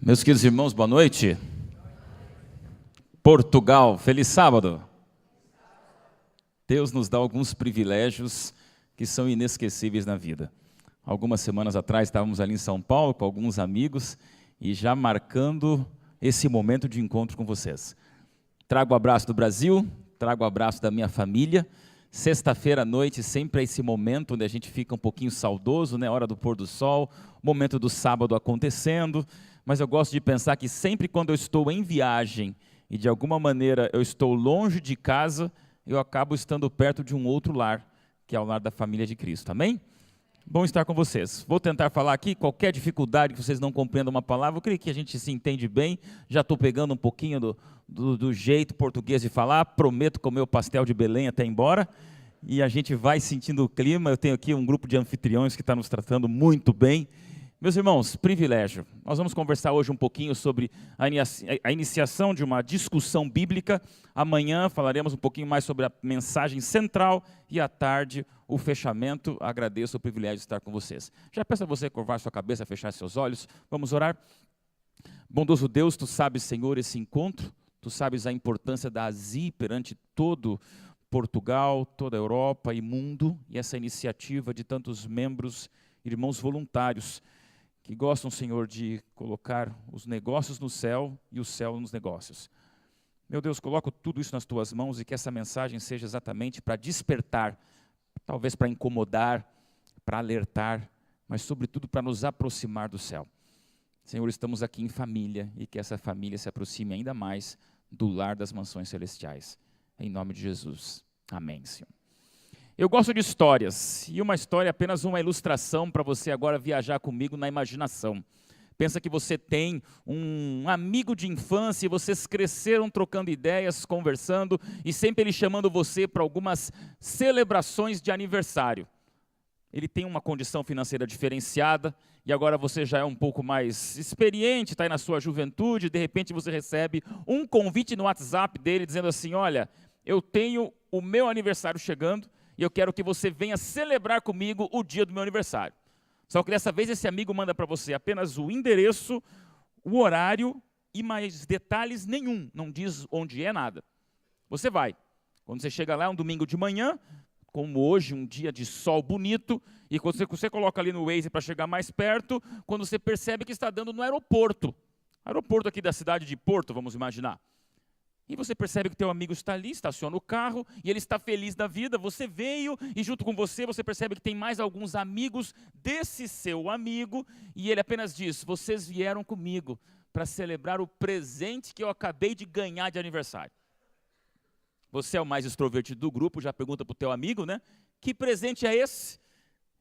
Meus queridos irmãos, boa noite. Portugal, feliz sábado. Deus nos dá alguns privilégios que são inesquecíveis na vida. Algumas semanas atrás estávamos ali em São Paulo com alguns amigos e já marcando esse momento de encontro com vocês. Trago o abraço do Brasil, trago o abraço da minha família. Sexta-feira à noite sempre é esse momento onde a gente fica um pouquinho saudoso, né? Hora do pôr do sol, momento do sábado acontecendo. Mas eu gosto de pensar que sempre quando eu estou em viagem e de alguma maneira eu estou longe de casa, eu acabo estando perto de um outro lar, que é o lar da família de Cristo. Amém? Bom estar com vocês. Vou tentar falar aqui, qualquer dificuldade que vocês não compreendam uma palavra, eu creio que a gente se entende bem. Já estou pegando um pouquinho do jeito português de falar, prometo comer o pastel de Belém até embora. E a gente vai sentindo o clima. Eu tenho aqui um grupo de anfitriões que está nos tratando muito bem. Meus irmãos, privilégio. Nós vamos conversar hoje um pouquinho sobre a iniciação de uma discussão bíblica. Amanhã falaremos um pouquinho mais sobre a mensagem central e à tarde o fechamento. Agradeço o privilégio de estar com vocês. Já peço a você curvar sua cabeça, fechar seus olhos. Vamos orar. Bondoso Deus, Tu sabes, Senhor, esse encontro. Tu sabes a importância da ASI perante todo Portugal, toda a Europa e mundo. E essa iniciativa de tantos membros, irmãos voluntários, que gostam, Senhor, de colocar os negócios no céu e o céu nos negócios. Meu Deus, coloco tudo isso nas Tuas mãos e que essa mensagem seja exatamente para despertar, talvez para incomodar, para alertar, mas sobretudo para nos aproximar do céu. Senhor, estamos aqui em família e que essa família se aproxime ainda mais do lar das mansões celestiais. Em nome de Jesus. Amém, Senhor. Eu gosto de histórias, e uma história é apenas uma ilustração para você agora viajar comigo na imaginação. Pensa que você tem um amigo de infância e vocês cresceram trocando ideias, conversando, e sempre ele chamando você para algumas celebrações de aniversário. Ele tem uma condição financeira diferenciada, e agora você já é um pouco mais experiente, está aí na sua juventude, de repente você recebe um convite no WhatsApp dele, dizendo assim, olha, eu tenho o meu aniversário chegando, e eu quero que você venha celebrar comigo o dia do meu aniversário. Só que dessa vez esse amigo manda para você apenas o endereço, o horário e mais detalhes nenhum, não diz onde é nada. Você vai. Quando você chega lá, é um domingo de manhã, como hoje, um dia de sol bonito, e quando você coloca ali no Waze para chegar mais perto, quando você percebe que está dando no aeroporto aqui da cidade de Porto, vamos imaginar. E você percebe que teu amigo está ali, estaciona o carro, e ele está feliz da vida, você veio, e junto com você percebe que tem mais alguns amigos desse seu amigo, e ele apenas diz, vocês vieram comigo para celebrar o presente que eu acabei de ganhar de aniversário. Você é o mais extrovertido do grupo, já pergunta para o teu amigo, né? Que presente é esse?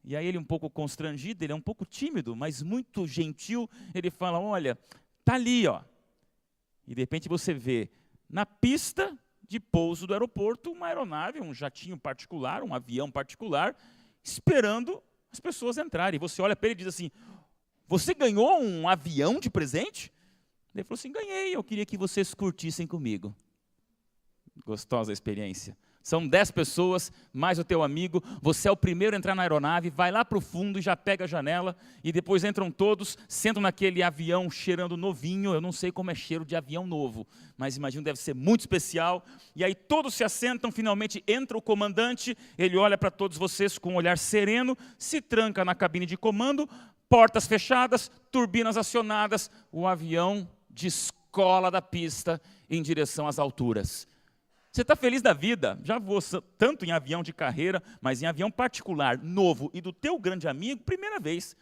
E aí ele um pouco constrangido, ele é um pouco tímido, mas muito gentil, ele fala, olha, está ali, ó. E de repente você vê, na pista de pouso do aeroporto, uma aeronave, um jatinho particular, um avião particular, esperando as pessoas entrarem. Você olha para ele e diz assim, você ganhou um avião de presente? Ele falou assim, ganhei, eu queria que vocês curtissem comigo. Gostosa a experiência. São 10 pessoas, mais o teu amigo, você é o primeiro a entrar na aeronave, vai lá para o fundo e já pega a janela, e depois entram todos, sentam naquele avião cheirando novinho, eu não sei como é cheiro de avião novo, mas imagino deve ser muito especial, e aí todos se assentam, finalmente entra o comandante, ele olha para todos vocês com um olhar sereno, se tranca na cabine de comando, portas fechadas, turbinas acionadas, o avião descola da pista em direção às alturas. Você está feliz da vida, já voou tanto em avião de carreira, mas em avião particular, novo, e do teu grande amigo, primeira vez.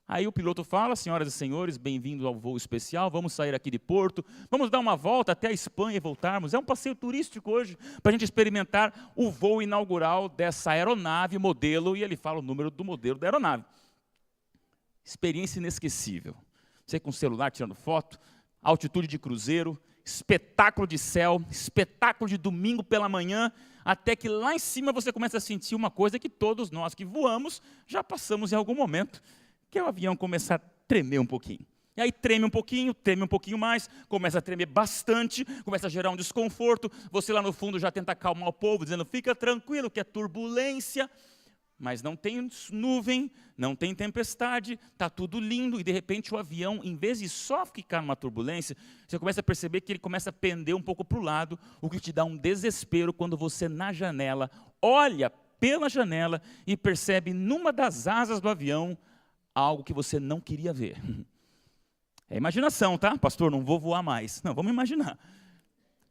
Aí o piloto fala, senhoras e senhores, bem-vindos ao voo especial, vamos sair aqui de Porto, vamos dar uma volta até a Espanha e voltarmos. É um passeio turístico hoje, para a gente experimentar o voo inaugural dessa aeronave, modelo, e ele fala o número do modelo da aeronave. Experiência inesquecível. Você com o celular tirando foto, altitude de cruzeiro, espetáculo de céu, espetáculo de domingo pela manhã, até que lá em cima você começa a sentir uma coisa que todos nós que voamos já passamos em algum momento, que é o avião começar a tremer um pouquinho. E aí treme um pouquinho mais, começa a tremer bastante, começa a gerar um desconforto, você lá no fundo já tenta acalmar o povo, dizendo, fica tranquilo que é turbulência. mas não tem nuvem, não tem tempestade, está tudo lindo, e de repente o avião, em vez de só ficar numa turbulência, você começa a perceber que ele começa a pender um pouco para o lado, o que te dá um desespero quando você, na janela, olha pela janela e percebe numa das asas do avião algo que você não queria ver. É imaginação, tá? Pastor, não vou voar mais. Não, vamos imaginar.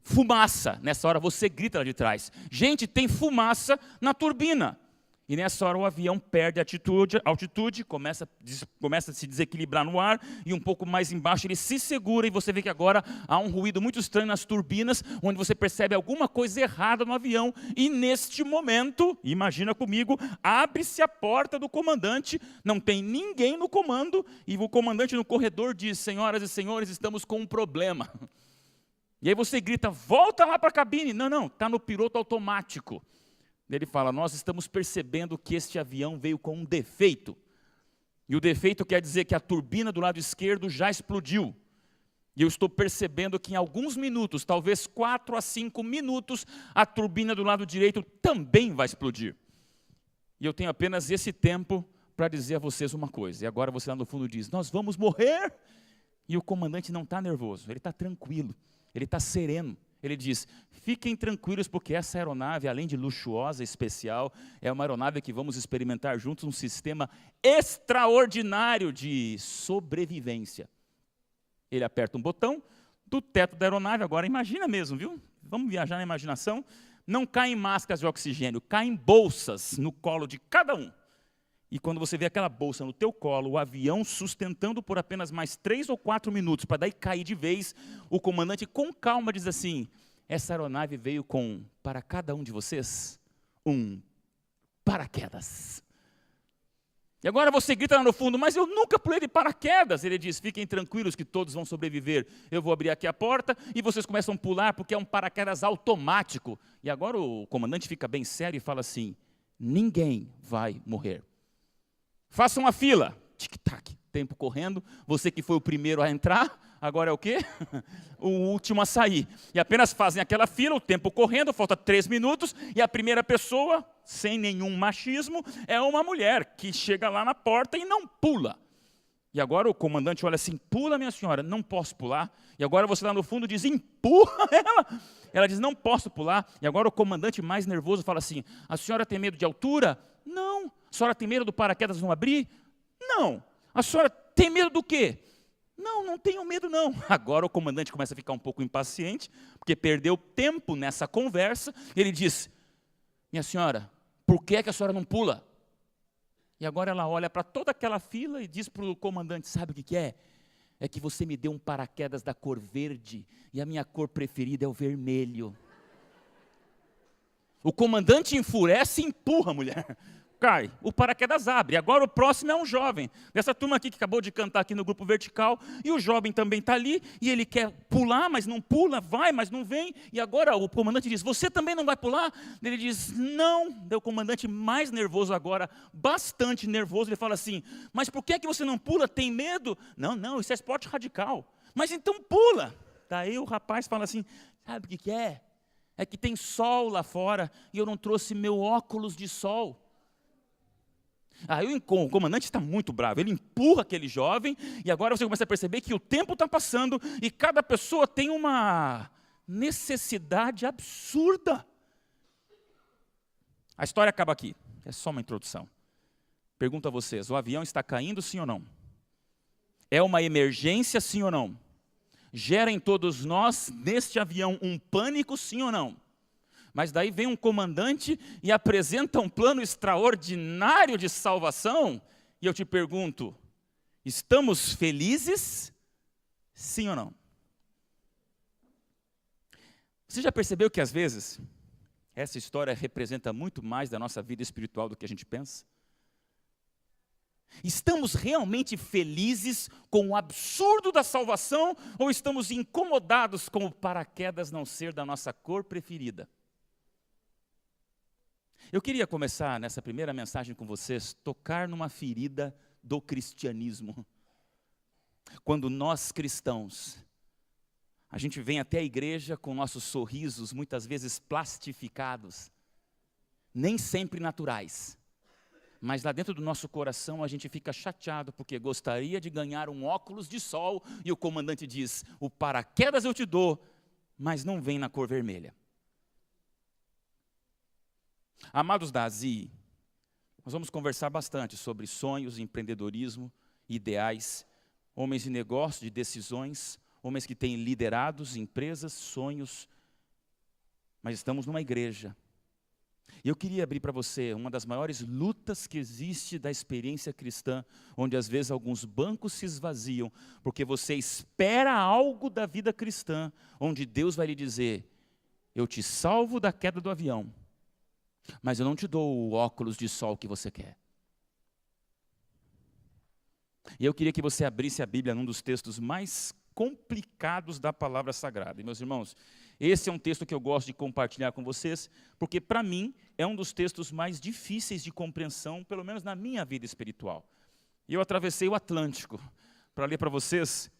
Fumaça, nessa hora você grita lá de trás. Gente, tem fumaça na turbina. E nessa hora o avião perde altitude, começa a se desequilibrar no ar, e um pouco mais embaixo ele se segura, e você vê que agora há um ruído muito estranho nas turbinas, onde você percebe alguma coisa errada no avião, e neste momento, imagina comigo, abre-se a porta do comandante, não tem ninguém no comando, e o comandante no corredor diz: senhoras e senhores, estamos com um problema. E aí você grita: volta lá para a cabine. Não, está no piloto automático. Ele fala: nós estamos percebendo que este avião veio com um defeito. E o defeito quer dizer que a turbina do lado esquerdo já explodiu. E eu estou percebendo que em alguns minutos, talvez 4 a 5 minutos, a turbina do lado direito também vai explodir. E eu tenho apenas esse tempo para dizer a vocês uma coisa. E agora você lá no fundo diz: nós vamos morrer? E o comandante não está nervoso, ele está tranquilo, ele está sereno. Ele diz: fiquem tranquilos, porque essa aeronave, além de luxuosa, especial, é uma aeronave que vamos experimentar juntos um sistema extraordinário de sobrevivência. Ele aperta um botão do teto da aeronave, agora imagina mesmo, viu? Vamos viajar na imaginação. Não caem máscaras de oxigênio, caem bolsas no colo de cada um. E quando você vê aquela bolsa no teu colo, o avião sustentando por apenas mais 3 ou 4 minutos, para daí cair de vez, o comandante com calma diz assim: essa aeronave veio com, para cada um de vocês, um paraquedas. E agora você grita lá no fundo: mas eu nunca pulei de paraquedas. Ele diz: fiquem tranquilos que todos vão sobreviver. Eu vou abrir aqui a porta e vocês começam a pular, porque é um paraquedas automático. E agora o comandante fica bem sério e fala assim: ninguém vai morrer. Façam uma fila, tic-tac, tempo correndo, você que foi o primeiro a entrar, agora é o quê? O último a sair. E apenas fazem aquela fila, o tempo correndo, falta 3 minutos, e a primeira pessoa, sem nenhum machismo, é uma mulher que chega lá na porta e não pula. E agora o comandante olha assim: pula, minha senhora. Não posso pular. E agora você lá no fundo diz: empurra ela. Ela diz: não posso pular. E agora o comandante mais nervoso fala assim: a senhora tem medo de altura? Não. A senhora tem medo do paraquedas não abrir? Não. A senhora tem medo do quê? Não tenho medo não. Agora o comandante começa a ficar um pouco impaciente, porque perdeu tempo nessa conversa. Ele diz: minha senhora, por que é que a senhora não pula? E agora ela olha para toda aquela fila e diz para o comandante: sabe o que é? É que você me deu um paraquedas da cor verde, e a minha cor preferida é o vermelho. O comandante enfurece e empurra a mulher. Cai, o paraquedas abre. Agora o próximo é um jovem, dessa turma aqui que acabou de cantar aqui no grupo vertical, e o jovem também está ali, e ele quer pular, mas não pula, vai, mas não vem, e agora o comandante diz: você também não vai pular? Ele diz: não. Daí o comandante mais nervoso agora, bastante nervoso, ele fala assim: mas por que é que você não pula? Tem medo? Não, isso é esporte radical. Mas então pula. Daí o rapaz fala assim: sabe o que é? É que tem sol lá fora, e eu não trouxe meu óculos de sol. Aí o comandante está muito bravo, ele empurra aquele jovem, e agora você começa a perceber que o tempo está passando, e cada pessoa tem uma necessidade absurda. A história acaba aqui, é só uma introdução. Pergunto a vocês: o avião está caindo, sim ou não? É uma emergência, sim ou não? Gera em todos nós, neste avião, um pânico, sim ou não? Mas daí vem um comandante e apresenta um plano extraordinário de salvação, e eu te pergunto: estamos felizes? Sim ou não? Você já percebeu que às vezes essa história representa muito mais da nossa vida espiritual do que a gente pensa? Estamos realmente felizes com o absurdo da salvação, ou estamos incomodados com o paraquedas não ser da nossa cor preferida? Eu queria começar nessa primeira mensagem com vocês, tocar numa ferida do cristianismo. Quando nós cristãos, a gente vem até a igreja com nossos sorrisos muitas vezes plastificados, nem sempre naturais. Mas lá dentro do nosso coração a gente fica chateado porque gostaria de ganhar um óculos de sol e o comandante diz: o paraquedas eu te dou, mas não vem na cor vermelha. Amados da ASI, nós vamos conversar bastante sobre sonhos, empreendedorismo, ideais, homens de negócio, de decisões, homens que têm liderados, empresas, sonhos, mas estamos numa igreja. E eu queria abrir para você uma das maiores lutas que existe da experiência cristã, onde às vezes alguns bancos se esvaziam, porque você espera algo da vida cristã, onde Deus vai lhe dizer: eu te salvo da queda do avião, mas eu não te dou o óculos de sol que você quer. E eu queria que você abrisse a Bíblia num dos textos mais complicados da palavra sagrada. E, meus irmãos, esse é um texto que eu gosto de compartilhar com vocês, porque para mim é um dos textos mais difíceis de compreensão, pelo menos na minha vida espiritual. E eu atravessei o Atlântico para ler para vocês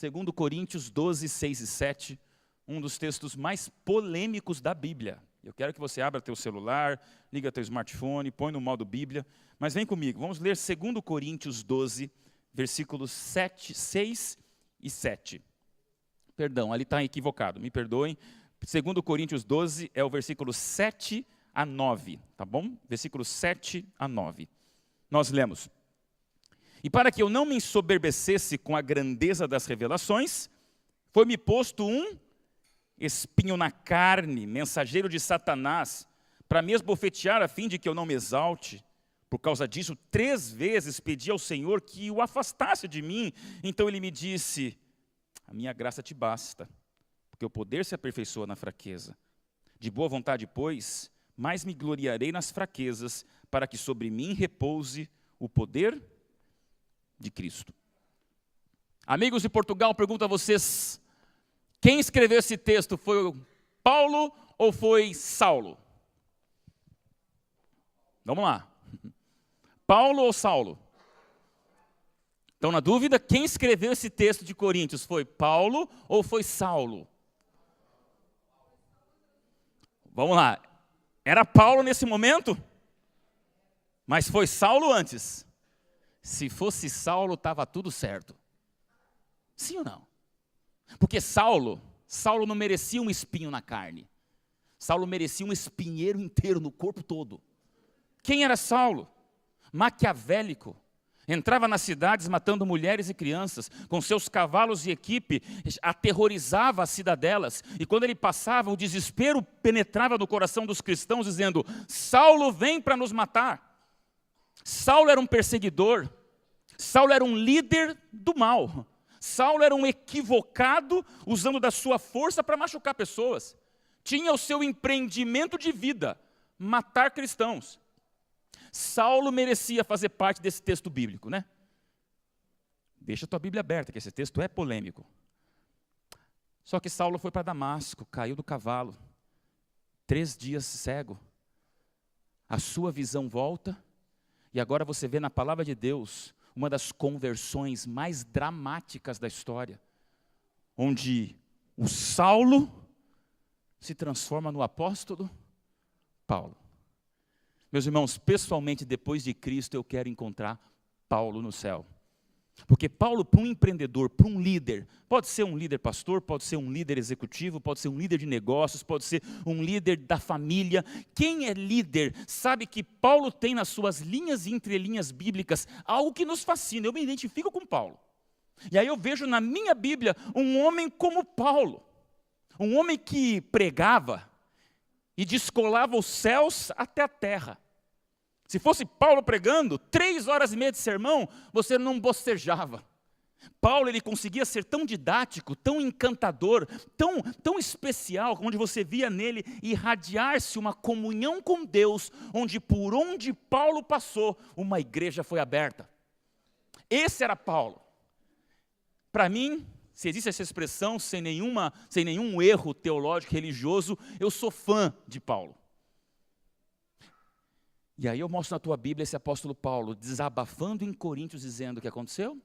2 Coríntios 12, 6 e 7, um dos textos mais polêmicos da Bíblia. Eu quero que você abra teu celular, liga teu smartphone, põe no modo Bíblia, mas vem comigo, vamos ler 2 Coríntios 12, versículos 6 e 7. Perdão, ali está equivocado, me perdoem. 2 Coríntios 12 é o versículo 7 a 9, tá bom? Versículo 7 a 9. Nós lemos: e para que eu não me ensoberbecesse com a grandeza das revelações, foi-me posto um espinho na carne, mensageiro de Satanás, para me esbofetear a fim de que eu não me exalte. Por causa disso, 3 vezes pedi ao Senhor que o afastasse de mim. Então ele me disse: a minha graça te basta, porque o poder se aperfeiçoa na fraqueza. De boa vontade, pois, mais me gloriarei nas fraquezas, para que sobre mim repouse o poder de Cristo. Amigos de Portugal, pergunto a vocês: quem escreveu esse texto? Foi Paulo ou foi Saulo? Vamos lá. Paulo ou Saulo? Estão na dúvida? Quem escreveu esse texto de Coríntios? Foi Paulo ou foi Saulo? Vamos lá. Era Paulo nesse momento? Mas foi Saulo antes? Se fosse Saulo, estava tudo certo. Sim ou não? Porque Saulo não merecia um espinho na carne. Saulo merecia um espinheiro inteiro no corpo todo. Quem era Saulo? Maquiavélico. Entrava nas cidades matando mulheres e crianças, com seus cavalos e equipe, aterrorizava as cidadelas. E quando ele passava, o desespero penetrava no coração dos cristãos, dizendo: Saulo vem para nos matar. Saulo era um perseguidor. Saulo era um líder do mal. Saulo era um equivocado, usando da sua força para machucar pessoas. Tinha o seu empreendimento de vida, matar cristãos. Saulo merecia fazer parte desse texto bíblico, né? Deixa a tua Bíblia aberta, que esse texto é polêmico. Só que Saulo foi para Damasco, caiu do cavalo, 3 dias cego. A sua visão volta, e agora você vê na palavra de Deus uma das conversões mais dramáticas da história, onde o Saulo se transforma no apóstolo Paulo. Meus irmãos, pessoalmente, depois de Cristo, eu quero encontrar Paulo no céu. Porque Paulo, para um empreendedor, para um líder, pode ser um líder pastor, pode ser um líder executivo, pode ser um líder de negócios, pode ser um líder da família. Quem é líder sabe que Paulo tem nas suas linhas e entrelinhas bíblicas algo que nos fascina. Eu me identifico com Paulo. E aí eu vejo na minha Bíblia um homem como Paulo. Um homem que pregava e descolava os céus até a terra. Se fosse Paulo pregando, 3 horas e meia de sermão, você não bocejava. Paulo, ele conseguia ser tão didático, tão encantador, tão especial, onde você via nele irradiar-se uma comunhão com Deus, onde por onde Paulo passou, uma igreja foi aberta. Esse era Paulo. Para mim, se existe essa expressão, sem nenhum erro teológico, religioso, eu sou fã de Paulo. E aí eu mostro na tua Bíblia esse apóstolo Paulo, desabafando em Coríntios, dizendo o que aconteceu?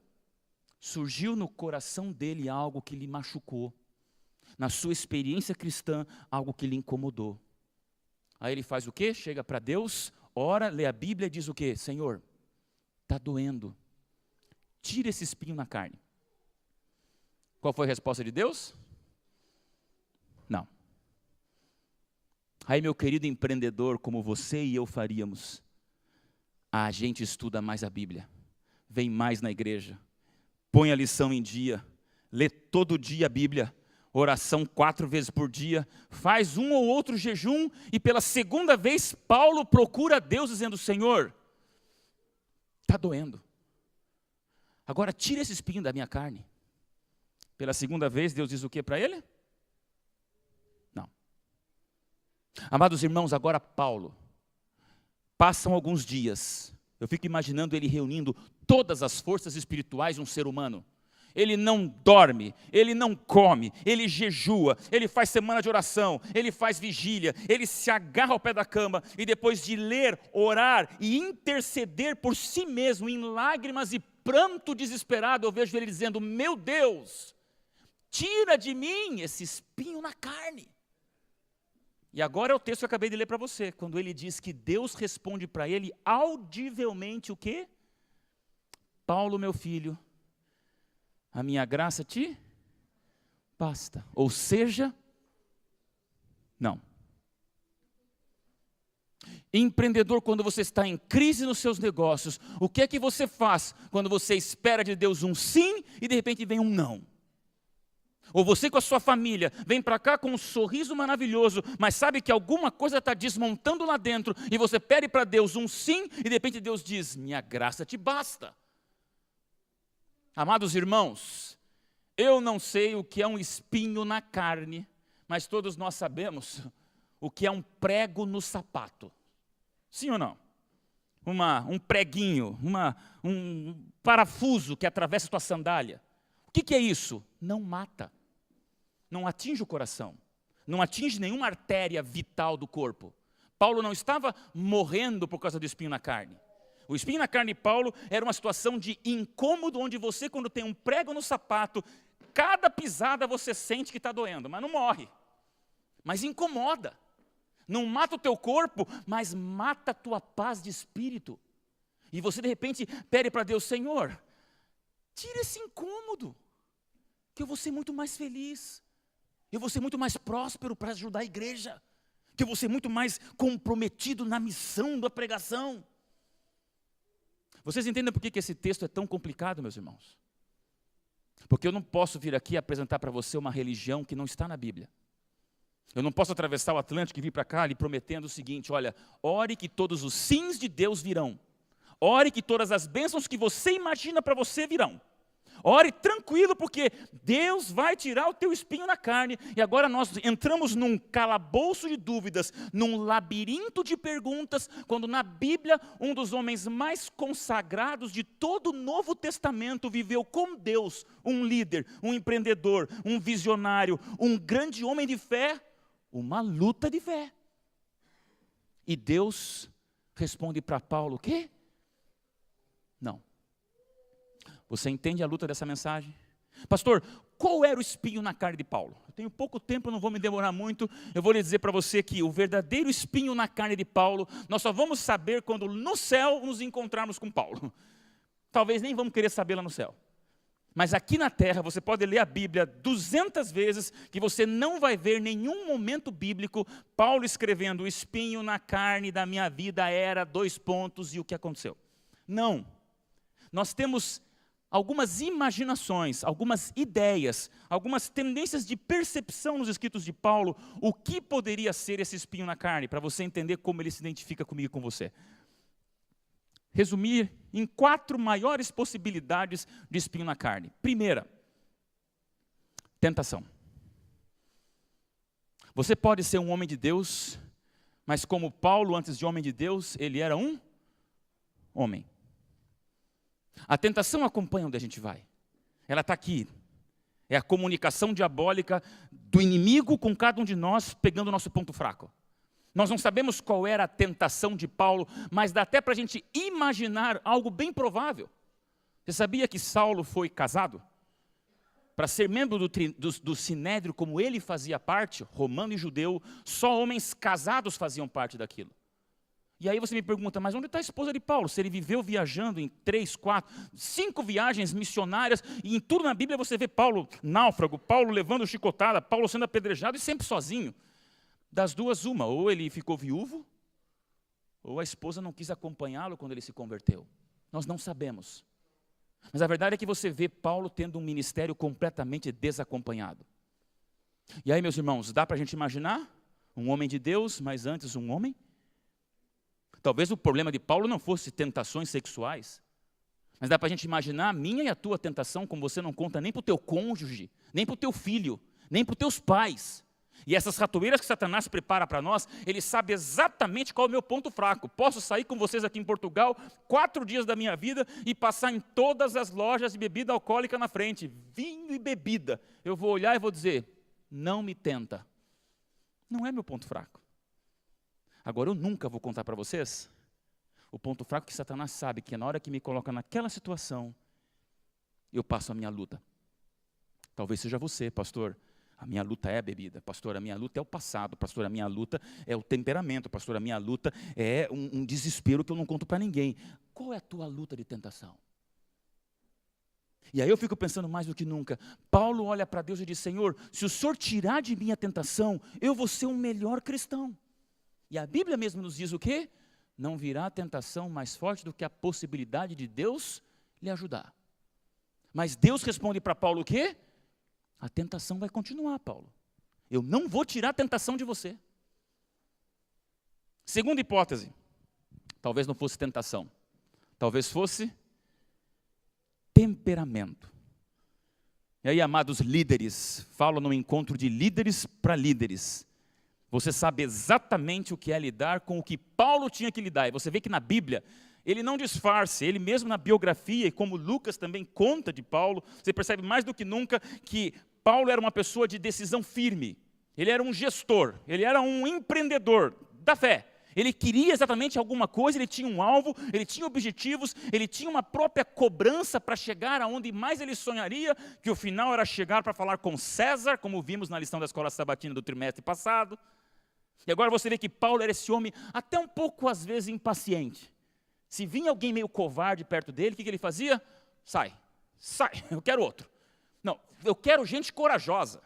Surgiu no coração dele algo que lhe machucou. Na sua experiência cristã, algo que lhe incomodou. Aí ele faz o quê? Chega para Deus, ora, lê a Bíblia e diz o quê? Senhor, está doendo, tira esse espinho na carne. Qual foi a resposta de Deus? Não. Aí, meu querido empreendedor, como você e eu faríamos, a gente estuda mais a Bíblia, vem mais na igreja, põe a lição em dia, lê todo dia a Bíblia, oração 4 vezes por dia, faz um ou outro jejum, e pela segunda vez Paulo procura a Deus dizendo, Senhor, está doendo. Agora tira esse espinho da minha carne. Pela segunda vez Deus diz o que para ele? Não. Amados irmãos, agora Paulo, passam alguns dias, eu fico imaginando ele reunindo todas as forças espirituais de um ser humano. Ele não dorme, ele não come, ele jejua, ele faz semana de oração, ele faz vigília, ele se agarra ao pé da cama e depois de ler, orar e interceder por si mesmo em lágrimas e pranto desesperado, eu vejo ele dizendo, meu Deus, tira de mim esse espinho na carne. E agora é o texto que eu acabei de ler para você, quando ele diz que Deus responde para ele audivelmente o quê? Paulo, meu filho, a minha graça te basta. Ou seja, não. Empreendedor, quando você está em crise nos seus negócios, o que é que você faz quando você espera de Deus um sim e de repente vem um não? Ou você com a sua família vem para cá com um sorriso maravilhoso, mas sabe que alguma coisa está desmontando lá dentro e você pede para Deus um sim e de repente Deus diz, minha graça te basta. Amados irmãos, eu não sei o que é um espinho na carne, mas todos nós sabemos o que é um prego no sapato. Sim ou não? Um preguinho, um parafuso que atravessa a tua sandália. O que é isso? Não mata, não atinge o coração, não atinge nenhuma artéria vital do corpo. Paulo não estava morrendo por causa do espinho na carne. O espinho na carne de Paulo era uma situação de incômodo, onde você, quando tem um prego no sapato, cada pisada você sente que está doendo, mas não morre, mas incomoda. Não mata o teu corpo, mas mata a tua paz de espírito. E você de repente pede para Deus, Senhor, tira esse incômodo, que eu vou ser muito mais feliz, eu vou ser muito mais próspero para ajudar a igreja, que eu vou ser muito mais comprometido na missão da pregação. Vocês entendem por que esse texto é tão complicado, meus irmãos? Porque eu não posso vir aqui apresentar para você uma religião que não está na Bíblia. Eu não posso atravessar o Atlântico e vir para cá lhe prometendo o seguinte, olha, ore que todos os sims de Deus virão. Ore que todas as bênçãos que você imagina para você virão. Ore tranquilo, porque Deus vai tirar o teu espinho na carne. E agora nós entramos num calabouço de dúvidas, num labirinto de perguntas, quando na Bíblia, um dos homens mais consagrados de todo o Novo Testamento viveu com Deus, um líder, um empreendedor, um visionário, um grande homem de fé, uma luta de fé. E Deus responde para Paulo, o quê? Não. Você entende a luta dessa mensagem? Pastor, qual era o espinho na carne de Paulo? Eu tenho pouco tempo, não vou me demorar muito. Eu vou lhe dizer para você que o verdadeiro espinho na carne de Paulo, nós só vamos saber quando no céu nos encontrarmos com Paulo. Talvez nem vamos querer saber lá no céu. Mas aqui na terra, você pode ler a Bíblia 200 vezes, que você não vai ver nenhum momento bíblico, Paulo escrevendo, o espinho na carne da minha vida era ... e o que aconteceu. Não. Nós temos algumas imaginações, algumas ideias, algumas tendências de percepção nos escritos de Paulo, o que poderia ser esse espinho na carne, para você entender como ele se identifica comigo e com você. Resumir em 4 maiores possibilidades de espinho na carne. Primeira, tentação. Você pode ser um homem de Deus, mas como Paulo, antes de homem de Deus, ele era um homem. A tentação acompanha onde a gente vai. Ela está aqui. É a comunicação diabólica do inimigo com cada um de nós, pegando o nosso ponto fraco. Nós não sabemos qual era a tentação de Paulo, mas dá até para a gente imaginar algo bem provável. Você sabia que Saulo foi casado? Para ser membro do Sinédrio, como ele fazia parte, romano e judeu, só homens casados faziam parte daquilo. E aí você me pergunta, mas onde está a esposa de Paulo? Se ele viveu viajando em 3, 4, 5 viagens missionárias, e em tudo na Bíblia você vê Paulo náufrago, Paulo levando chicotada, Paulo sendo apedrejado e sempre sozinho. Das duas, uma, ou ele ficou viúvo, ou a esposa não quis acompanhá-lo quando ele se converteu. Nós não sabemos. Mas a verdade é que você vê Paulo tendo um ministério completamente desacompanhado. E aí, meus irmãos, dá para a gente imaginar um homem de Deus, mas antes um homem? Talvez o problema de Paulo não fosse tentações sexuais, mas dá para a gente imaginar a minha e a tua tentação, como você não conta nem para o teu cônjuge, nem para o teu filho, nem para os teus pais. E essas ratoeiras que Satanás prepara para nós, ele sabe exatamente qual é o meu ponto fraco. Posso sair com vocês aqui em Portugal 4 dias da minha vida e passar em todas as lojas de bebida alcoólica na frente, vinho e bebida. Eu vou olhar e vou dizer, não me tenta. Não é meu ponto fraco. Agora, eu nunca vou contar para vocês o ponto fraco que Satanás sabe, que na hora que me coloca naquela situação, eu passo a minha luta. Talvez seja você, pastor. A minha luta é a bebida. Pastor, a minha luta é o passado. Pastor, a minha luta é o temperamento. Pastor, a minha luta é um desespero que eu não conto para ninguém. Qual é a tua luta de tentação? E aí eu fico pensando mais do que nunca. Paulo olha para Deus e diz, Senhor, se o Senhor tirar de mim a tentação, eu vou ser um melhor cristão. E a Bíblia mesmo nos diz o quê? Não virá tentação mais forte do que a possibilidade de Deus lhe ajudar. Mas Deus responde para Paulo o quê? A tentação vai continuar, Paulo. Eu não vou tirar a tentação de você. Segunda hipótese. Talvez não fosse tentação. Talvez fosse temperamento. E aí, amados líderes, falo no encontro de líderes para líderes. Você sabe exatamente o que é lidar com o que Paulo tinha que lidar. E você vê que na Bíblia, ele não disfarça, ele mesmo na biografia, e como Lucas também conta de Paulo, você percebe mais do que nunca que Paulo era uma pessoa de decisão firme. Ele era um gestor, ele era um empreendedor da fé. Ele queria exatamente alguma coisa, ele tinha um alvo, ele tinha objetivos, ele tinha uma própria cobrança para chegar aonde mais ele sonharia, que o final era chegar para falar com César, como vimos na lição da escola sabatina do trimestre passado. E agora você vê que Paulo era esse homem até um pouco, às vezes, impaciente. Se vinha alguém meio covarde perto dele, o que ele fazia? Sai, eu quero outro. Não, eu quero gente corajosa.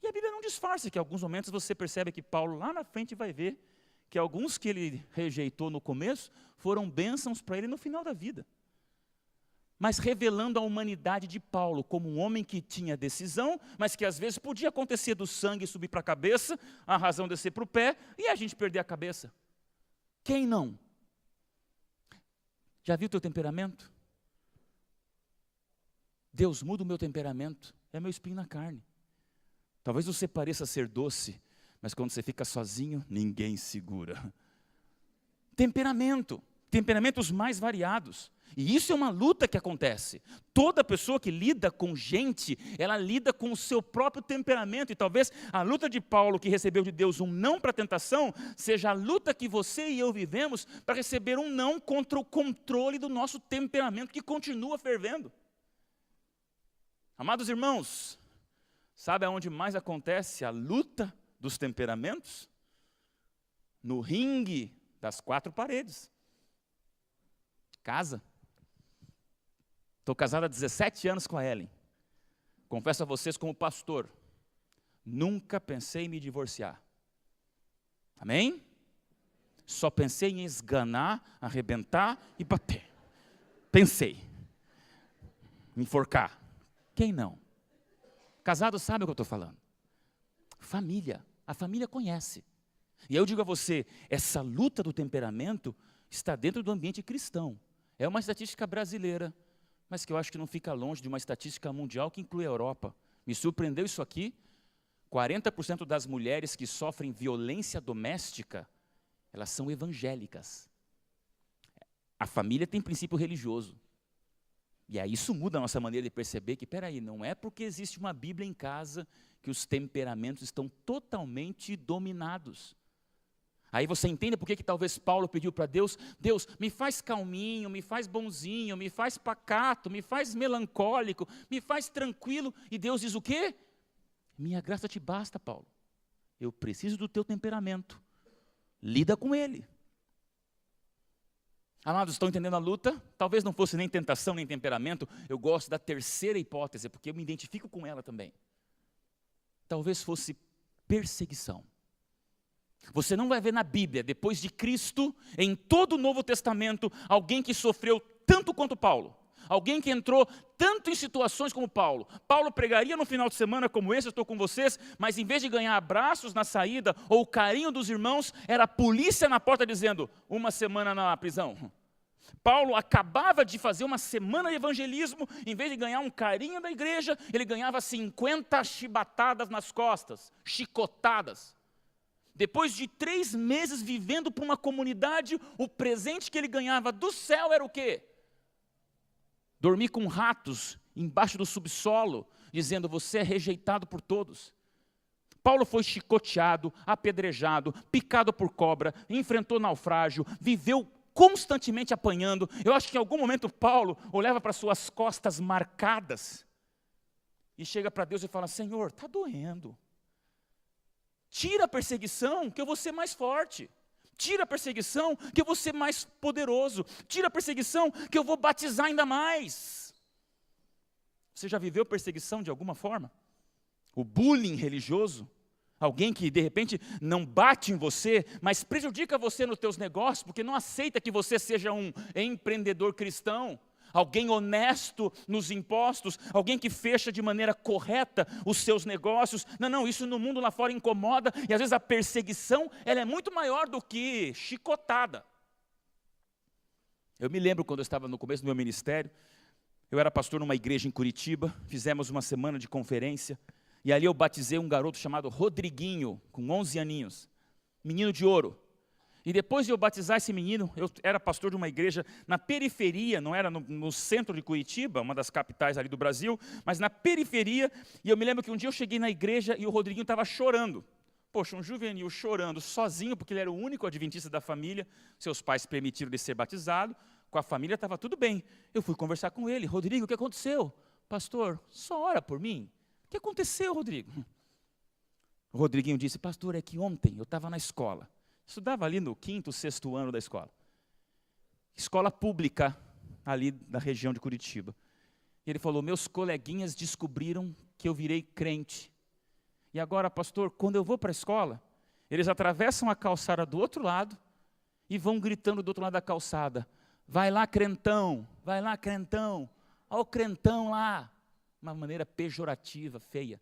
E a Bíblia não disfarça que em alguns momentos você percebe que Paulo lá na frente vai ver que alguns que ele rejeitou no começo foram bênçãos para ele no final da vida. Mas revelando a humanidade de Paulo como um homem que tinha decisão, mas que às vezes podia acontecer do sangue subir para a cabeça, a razão descer para o pé, e a gente perder a cabeça. Quem não? Já viu o teu temperamento? Deus, muda o meu temperamento, é meu espinho na carne. Talvez você pareça ser doce, mas quando você fica sozinho, ninguém segura. Temperamentos mais variados. E isso é uma luta que acontece. Toda pessoa que lida com gente, ela lida com o seu próprio temperamento. E talvez a luta de Paulo, que recebeu de Deus um não para a tentação, seja a luta que você e eu vivemos para receber um não contra o controle do nosso temperamento, que continua fervendo. Amados irmãos, sabe aonde mais acontece a luta dos temperamentos? No ringue das 4 paredes. Casa. Estou casado há 17 anos com a Ellen. Confesso a vocês como pastor, nunca pensei em me divorciar. Amém? Só pensei em esganar, arrebentar e bater. Pensei. Me enforcar. Quem não? Casado sabe o que eu estou falando. Família. A família conhece. E eu digo a você, essa luta do temperamento está dentro do ambiente cristão. É uma estatística brasileira, mas que eu acho que não fica longe de uma estatística mundial que inclui a Europa. Me surpreendeu isso aqui, 40% das mulheres que sofrem violência doméstica, elas são evangélicas. A família tem princípio religioso. E aí isso muda a nossa maneira de perceber que, peraí, não é porque existe uma Bíblia em casa que os temperamentos estão totalmente dominados. Aí você entende por que talvez Paulo pediu para Deus, Deus, me faz calminho, me faz bonzinho, me faz pacato, me faz melancólico, me faz tranquilo. E Deus diz o quê? Minha graça te basta, Paulo. Eu preciso do teu temperamento. Lida com ele. Amados, estão entendendo a luta? Talvez não fosse nem tentação, nem temperamento. Eu gosto da terceira hipótese, porque eu me identifico com ela também. Talvez fosse perseguição. Você não vai ver na Bíblia, depois de Cristo, em todo o Novo Testamento, alguém que sofreu tanto quanto Paulo. Alguém que entrou tanto em situações como Paulo. Paulo pregaria no final de semana como esse, eu estou com vocês, mas em vez de ganhar abraços na saída, ou o carinho dos irmãos, era a polícia na porta dizendo, 1 semana na prisão. Paulo acabava de fazer uma semana de evangelismo, em vez de ganhar um carinho da igreja, ele ganhava 50 chibatadas nas costas, chicotadas. Depois de 3 meses vivendo para uma comunidade, o presente que ele ganhava do céu era o quê? Dormir com ratos embaixo do subsolo, dizendo, você é rejeitado por todos. Paulo foi chicoteado, apedrejado, picado por cobra, enfrentou naufrágio, viveu constantemente apanhando. Eu acho que em algum momento Paulo olhava para suas costas marcadas e chega para Deus e fala, Senhor, está doendo. Tira a perseguição, que eu vou ser mais forte. Tira a perseguição, que eu vou ser mais poderoso. Tira a perseguição, que eu vou batizar ainda mais. Você já viveu perseguição de alguma forma? O bullying religioso? Alguém que de repente não bate em você, mas prejudica você nos teus negócios, porque não aceita que você seja um empreendedor cristão. Alguém honesto nos impostos, alguém que fecha de maneira correta os seus negócios. Não, isso no mundo lá fora incomoda, e às vezes a perseguição, ela é muito maior do que chicotada. Eu me lembro quando eu estava no começo do meu ministério, eu era pastor numa igreja em Curitiba, fizemos uma semana de conferência, e ali eu batizei um garoto chamado Rodriguinho, com 11 aninhos, menino de ouro. E depois de eu batizar esse menino, eu era pastor de uma igreja na periferia, não era no centro de Curitiba, uma das capitais ali do Brasil, mas na periferia, e eu me lembro que um dia eu cheguei na igreja e o Rodriguinho estava chorando. Poxa, um juvenil chorando sozinho, porque ele era o único adventista da família, seus pais permitiram ele ser batizado, com a família estava tudo bem. Eu fui conversar com ele, Rodrigo, o que aconteceu? Pastor, só ora por mim. O que aconteceu, Rodrigo? O Rodriguinho disse, pastor, é que ontem eu estava na escola. Estudava ali no 5º, 6º ano da escola. Escola pública, ali da região de Curitiba. E ele falou, meus coleguinhas descobriram que eu virei crente. E agora, pastor, quando eu vou para a escola, eles atravessam a calçada do outro lado e vão gritando do outro lado da calçada, vai lá, crentão, olha o crentão lá. Uma maneira pejorativa, feia.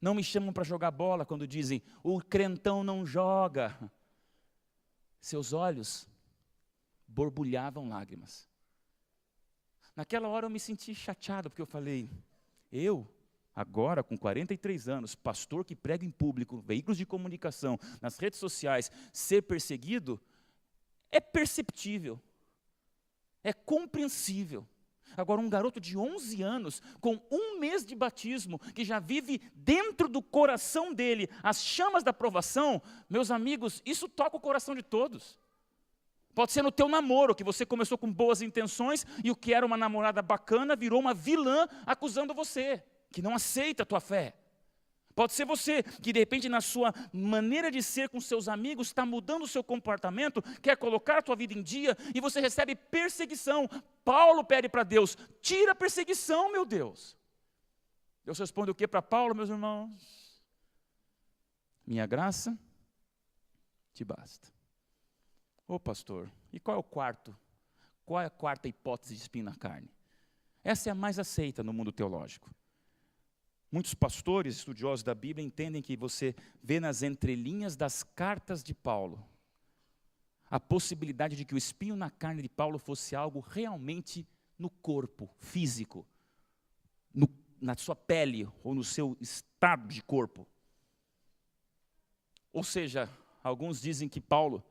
Não me chamam para jogar bola quando dizem, o crentão não joga. Seus olhos borbulhavam lágrimas. Naquela hora eu me senti chateado, porque eu falei, eu, agora com 43 anos, pastor que prega em público, veículos de comunicação, nas redes sociais, ser perseguido, é perceptível, é compreensível. Agora, um garoto de 11 anos, com 1 mês de batismo, que já vive dentro do coração dele as chamas da aprovação, meus amigos, isso toca o coração de todos. Pode ser no teu namoro, que você começou com boas intenções, e o que era uma namorada bacana virou uma vilã acusando você, que não aceita a tua fé. Pode ser você, que de repente na sua maneira de ser com seus amigos, está mudando o seu comportamento, quer colocar a tua vida em dia, e você recebe perseguição. Paulo pede para Deus, tira a perseguição, meu Deus. Deus responde o que para Paulo, meus irmãos? Minha graça te basta. Ô pastor, e qual é o quarto? Qual é a quarta hipótese de espinho na carne? Essa é a mais aceita no mundo teológico. Muitos pastores, estudiosos da Bíblia, entendem que você vê nas entrelinhas das cartas de Paulo a possibilidade de que o espinho na carne de Paulo fosse algo realmente no corpo, físico, na sua pele ou no seu estado de corpo. Ou seja, alguns dizem que Paulo,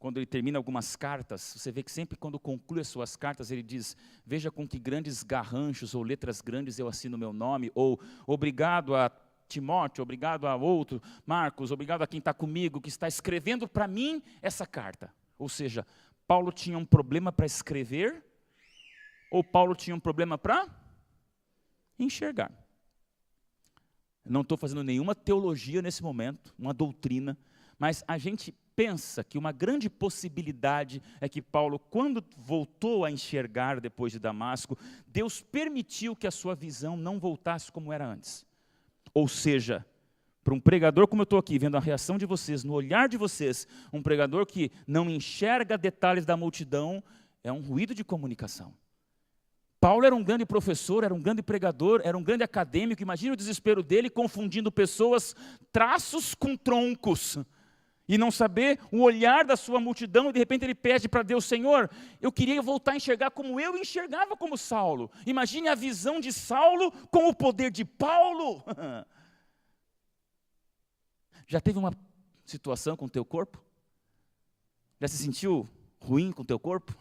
quando ele termina algumas cartas, você vê que sempre quando conclui as suas cartas, ele diz, veja com que grandes garranchos ou letras grandes eu assino o meu nome, ou obrigado a Timóteo, obrigado a outro, Marcos, obrigado a quem está comigo, que está escrevendo para mim essa carta. Ou seja, Paulo tinha um problema para escrever, ou Paulo tinha um problema para enxergar. Não estou fazendo nenhuma teologia nesse momento, uma doutrina, Mas a gente pensa que uma grande possibilidade é que Paulo, quando voltou a enxergar depois de Damasco, Deus permitiu que a sua visão não voltasse como era antes. Ou seja, para um pregador como eu estou aqui, vendo a reação de vocês, no olhar de vocês, um pregador que não enxerga detalhes da multidão, é um ruído de comunicação. Paulo era um grande professor, era um grande pregador, era um grande acadêmico. Imagina o desespero dele confundindo pessoas, traços com troncos. E não saber o olhar da sua multidão, e de repente ele pede para Deus: Senhor, eu queria voltar a enxergar como eu enxergava como Saulo. Imagine a visão de Saulo com o poder de Paulo. Já teve uma situação com o teu corpo? Já se sentiu ruim com o teu corpo?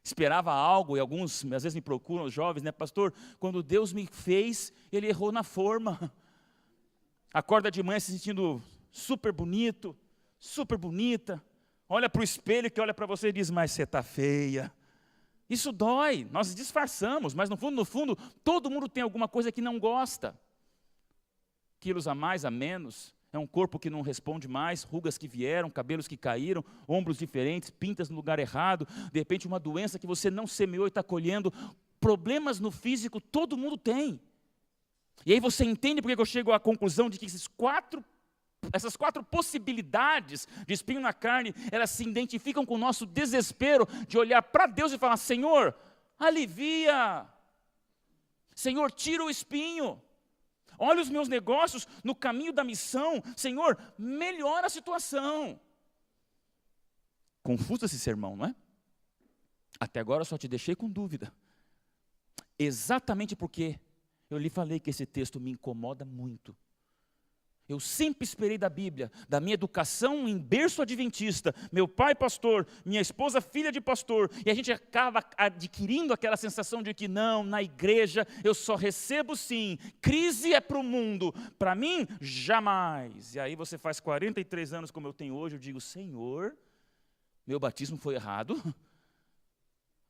Esperava algo, e alguns às vezes me procuram, os jovens, né, pastor, quando Deus me fez, Ele errou na forma. Acorda de manhã se sentindo super bonito, super bonita, olha para o espelho que olha para você e diz: mas você está feia. Isso dói, nós disfarçamos, mas no fundo, todo mundo tem alguma coisa que não gosta. Quilos a mais, a menos, é um corpo que não responde mais, rugas que vieram, cabelos que caíram, ombros diferentes, pintas no lugar errado, de repente uma doença que você não semeou e está colhendo. Problemas no físico todo mundo tem. E aí você entende porque eu chego à conclusão de que essas quatro possibilidades de espinho na carne, elas se identificam com o nosso desespero de olhar para Deus e falar: Senhor, alivia. Senhor, tira o espinho. Olha os meus negócios no caminho da missão. Senhor, melhora a situação. Confuso esse sermão, não é? Até agora eu só te deixei com dúvida. Exatamente porque eu lhe falei que esse texto me incomoda muito. Eu sempre esperei da Bíblia, da minha educação em berço adventista, meu pai pastor, minha esposa filha de pastor, e a gente acaba adquirindo aquela sensação de que não, na igreja eu só recebo sim, crise é para o mundo, para mim jamais. E aí você faz 43 anos como eu tenho hoje, eu digo: Senhor, meu batismo foi errado,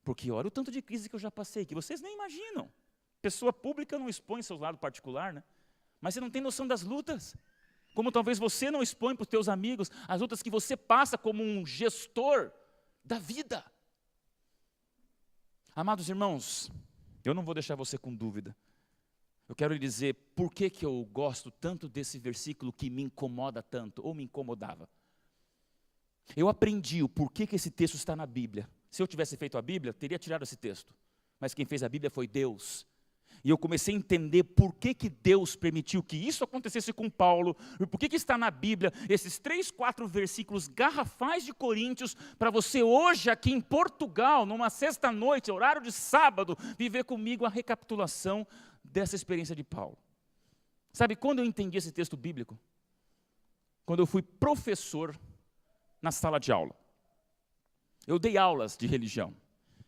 porque olha o tanto de crise que eu já passei, que vocês nem imaginam. Pessoa pública não expõe seu lado particular, né? Mas você não tem noção das lutas, como talvez você não expõe para os teus amigos as lutas que você passa como um gestor da vida. Amados irmãos, eu não vou deixar você com dúvida. Eu quero lhe dizer por que eu gosto tanto desse versículo que me incomoda tanto, ou me incomodava. Eu aprendi o porquê que esse texto está na Bíblia. Se eu tivesse feito a Bíblia, teria tirado esse texto. Mas quem fez a Bíblia foi Deus. E eu comecei a entender por que Deus permitiu que isso acontecesse com Paulo, e por que está na Bíblia esses 3, 4 versículos garrafais de Coríntios, para você hoje aqui em Portugal, numa sexta-noite, horário de sábado, viver comigo a recapitulação dessa experiência de Paulo. Sabe quando eu entendi esse texto bíblico? Quando eu fui professor na sala de aula. Eu dei aulas de religião,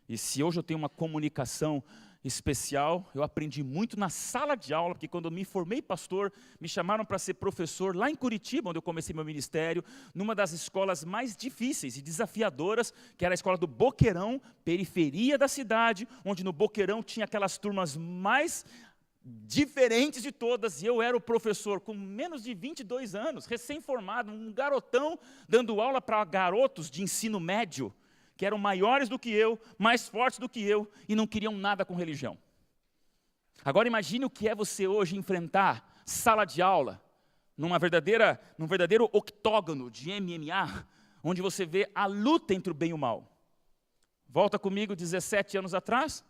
e se hoje eu tenho uma comunicação especial, eu aprendi muito na sala de aula, porque quando eu me formei pastor, me chamaram para ser professor lá em Curitiba, onde eu comecei meu ministério, numa das escolas mais difíceis e desafiadoras, que era a escola do Boqueirão, periferia da cidade, onde no Boqueirão tinha aquelas turmas mais diferentes de todas, e eu era o professor com menos de 22 anos, recém-formado, um garotão, dando aula para garotos de ensino médio, que eram maiores do que eu, mais fortes do que eu, e não queriam nada com religião. Agora imagine o que é você hoje enfrentar sala de aula, num verdadeiro octógono de MMA, onde você vê a luta entre o bem e o mal. Volta comigo 18 anos atrás,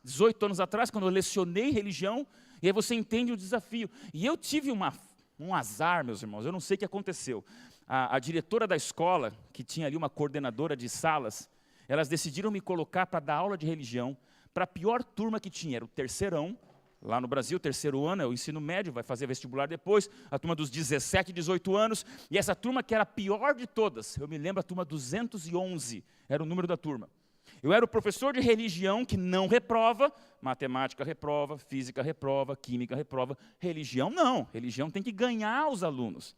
quando eu lecionei religião, e aí você entende o desafio. E eu tive um azar, meus irmãos, eu não sei o que aconteceu. A diretora da escola, que tinha ali uma coordenadora de salas, elas decidiram me colocar para dar aula de religião para a pior turma que tinha, era o terceirão, lá no Brasil, terceiro ano, é o ensino médio, vai fazer vestibular depois, a turma dos 17, 18 anos, e essa turma que era a pior de todas, eu me lembro a turma 211, era o número da turma. Eu era o professor de religião que não reprova, matemática reprova, física reprova, química reprova, religião não, religião tem que ganhar os alunos.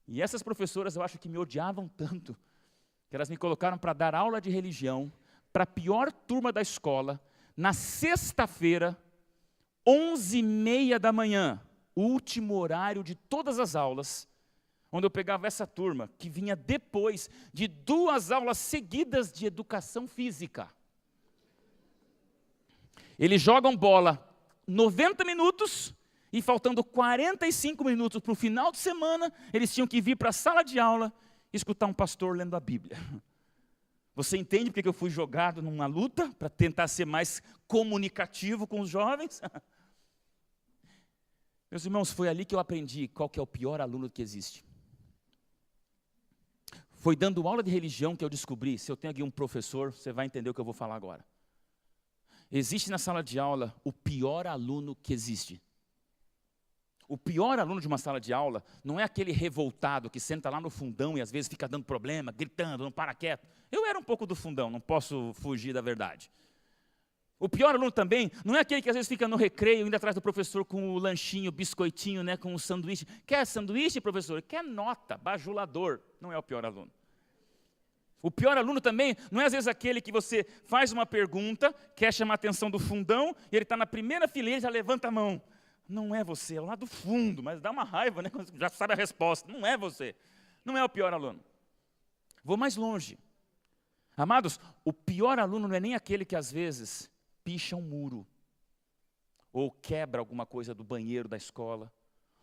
E essas professoras eu acho que me odiavam tanto, que elas me colocaram para dar aula de religião para a pior turma da escola, na sexta-feira, 11h30 da manhã, o último horário de todas as aulas, onde eu pegava essa turma, que vinha depois de 2 aulas seguidas de educação física. Eles jogam bola 90 minutos, e faltando 45 minutos para o final de semana, eles tinham que vir para a sala de aula e escutar um pastor lendo a Bíblia. Você entende porque eu fui jogado numa luta, para tentar ser mais comunicativo com os jovens? Meus irmãos, foi ali que eu aprendi qual que é o pior aluno que existe. Foi dando aula de religião que eu descobri, se eu tenho aqui um professor, você vai entender o que eu vou falar agora. Existe na sala de aula o pior aluno que existe. O pior aluno de uma sala de aula não é aquele revoltado que senta lá no fundão e às vezes fica dando problema, gritando, não para quieto. Eu era um pouco do fundão, não posso fugir da verdade. O pior aluno também não é aquele que às vezes fica no recreio, indo atrás do professor com o lanchinho, biscoitinho, né, com o sanduíche. Quer sanduíche, professor? Quer nota, bajulador. Não é o pior aluno. O pior aluno também não é às vezes aquele que você faz uma pergunta, quer chamar a atenção do fundão, e ele está na primeira fileira e já levanta a mão. Não é você, é lá do fundo, mas dá uma raiva, né, quando já sabe a resposta. Não é você, não é o pior aluno. Vou mais longe. Amados, o pior aluno não é nem aquele que às vezes picha um muro, ou quebra alguma coisa do banheiro da escola,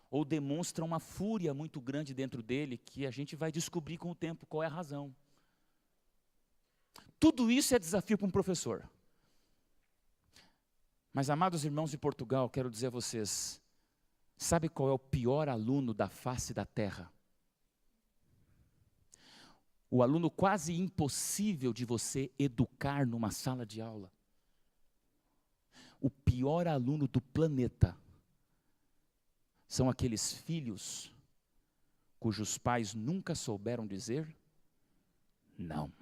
ou demonstra uma fúria muito grande dentro dele, que a gente vai descobrir com o tempo qual é a razão. Tudo isso é desafio para um professor. Mas, amados irmãos de Portugal, quero dizer a vocês, sabe qual é o pior aluno da face da terra? O aluno quase impossível de você educar numa sala de aula. O pior aluno do planeta são aqueles filhos cujos pais nunca souberam dizer não.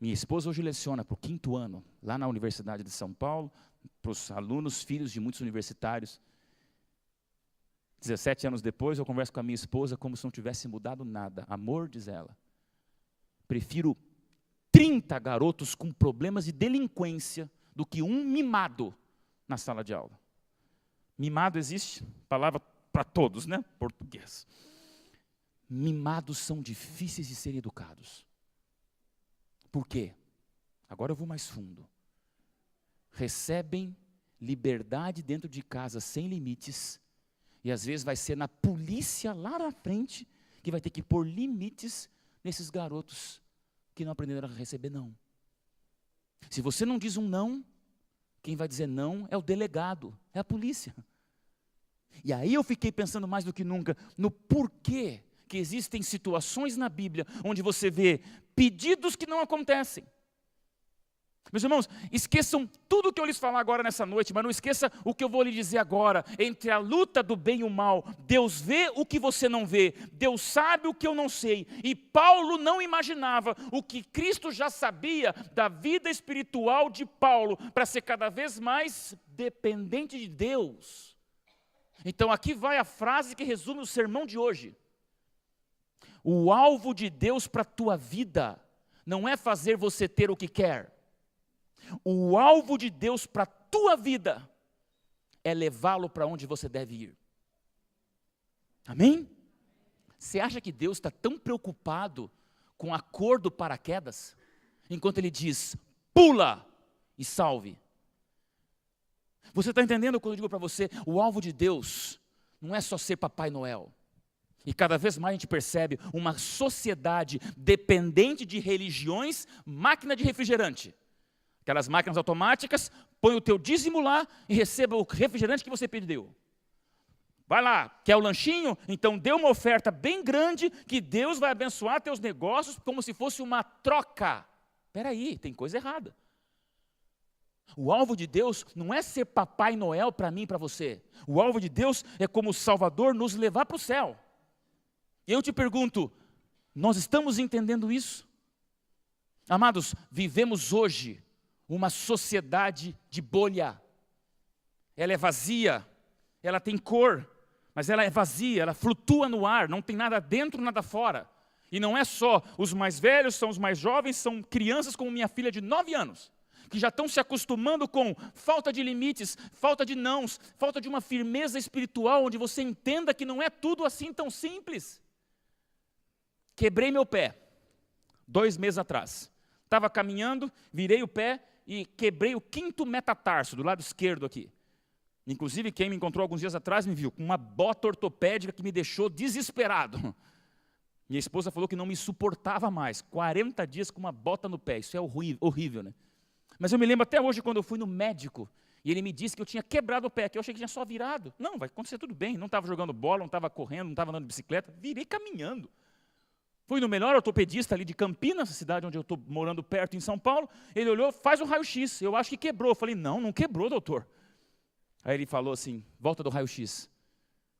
Minha esposa hoje leciona para o 5º ano, lá na Universidade de São Paulo, para os alunos, filhos de muitos universitários. 17 anos depois, eu converso com a minha esposa como se não tivesse mudado nada. Amor, diz ela, prefiro 30 garotos com problemas de delinquência do que um mimado na sala de aula. Mimado existe? Palavra para todos, né? Português. Mimados são difíceis de serem educados. Por quê? Agora eu vou mais fundo. Recebem liberdade dentro de casa sem limites, e às vezes vai ser na polícia lá na frente que vai ter que pôr limites nesses garotos que não aprenderam a receber não. Se você não diz um não, quem vai dizer não é o delegado, é a polícia. E aí eu fiquei pensando mais do que nunca no porquê que existem situações na Bíblia onde você vê pedidos que não acontecem. Meus irmãos, esqueçam tudo o que eu lhes falar agora nessa noite, mas não esqueça o que eu vou lhe dizer agora. Entre a luta do bem e o mal, Deus vê o que você não vê, Deus sabe o que eu não sei. E Paulo não imaginava o que Cristo já sabia da vida espiritual de Paulo, para ser cada vez mais dependente de Deus. Então aqui vai a frase que resume o sermão de hoje. O alvo de Deus para a tua vida não é fazer você ter o que quer. O alvo de Deus para a tua vida é levá-lo para onde você deve ir. Amém? Você acha que Deus está tão preocupado com a cor do paraquedas, enquanto Ele diz, pula e salve? Você está entendendo quando eu digo para você, o alvo de Deus não é só ser Papai Noel. E cada vez mais a gente percebe uma sociedade dependente de religiões, máquina de refrigerante. Aquelas máquinas automáticas, põe o teu dízimo lá e receba o refrigerante que você pediu. Vai lá, quer o lanchinho? Então dê uma oferta bem grande que Deus vai abençoar teus negócios como se fosse uma troca. Espera aí, tem coisa errada. O alvo de Deus não é ser Papai Noel para mim e para você. O alvo de Deus é como o Salvador nos levar para o céu. E eu te pergunto, nós estamos entendendo isso? Amados, vivemos hoje uma sociedade de bolha. Ela é vazia, ela tem cor, mas ela é vazia, ela flutua no ar, não tem nada dentro, nada fora. E não é só os mais velhos, são os mais jovens, são crianças como minha filha de 9 anos. que já estão se acostumando com falta de limites, falta de nãos, falta de uma firmeza espiritual, onde você entenda que não é tudo assim tão simples. Quebrei meu pé, 2 meses atrás. Estava caminhando, virei o pé e quebrei o 5º metatarso, do lado esquerdo aqui. Inclusive, quem me encontrou alguns dias atrás me viu com uma bota ortopédica que me deixou desesperado. Minha esposa falou que não me suportava mais, 40 dias com uma bota no pé, isso é horrível, né? Mas eu me lembro até hoje quando eu fui no médico, e ele me disse que eu tinha quebrado o pé, que eu achei que tinha só virado. Não, vai acontecer tudo bem, não estava jogando bola, não estava correndo, não estava andando de bicicleta, virei caminhando. Fui no melhor ortopedista ali de Campinas, cidade onde eu estou morando perto em São Paulo, ele olhou, faz o raio-x, eu acho que quebrou. Eu falei, não quebrou, doutor. Aí ele falou assim, volta do raio-x.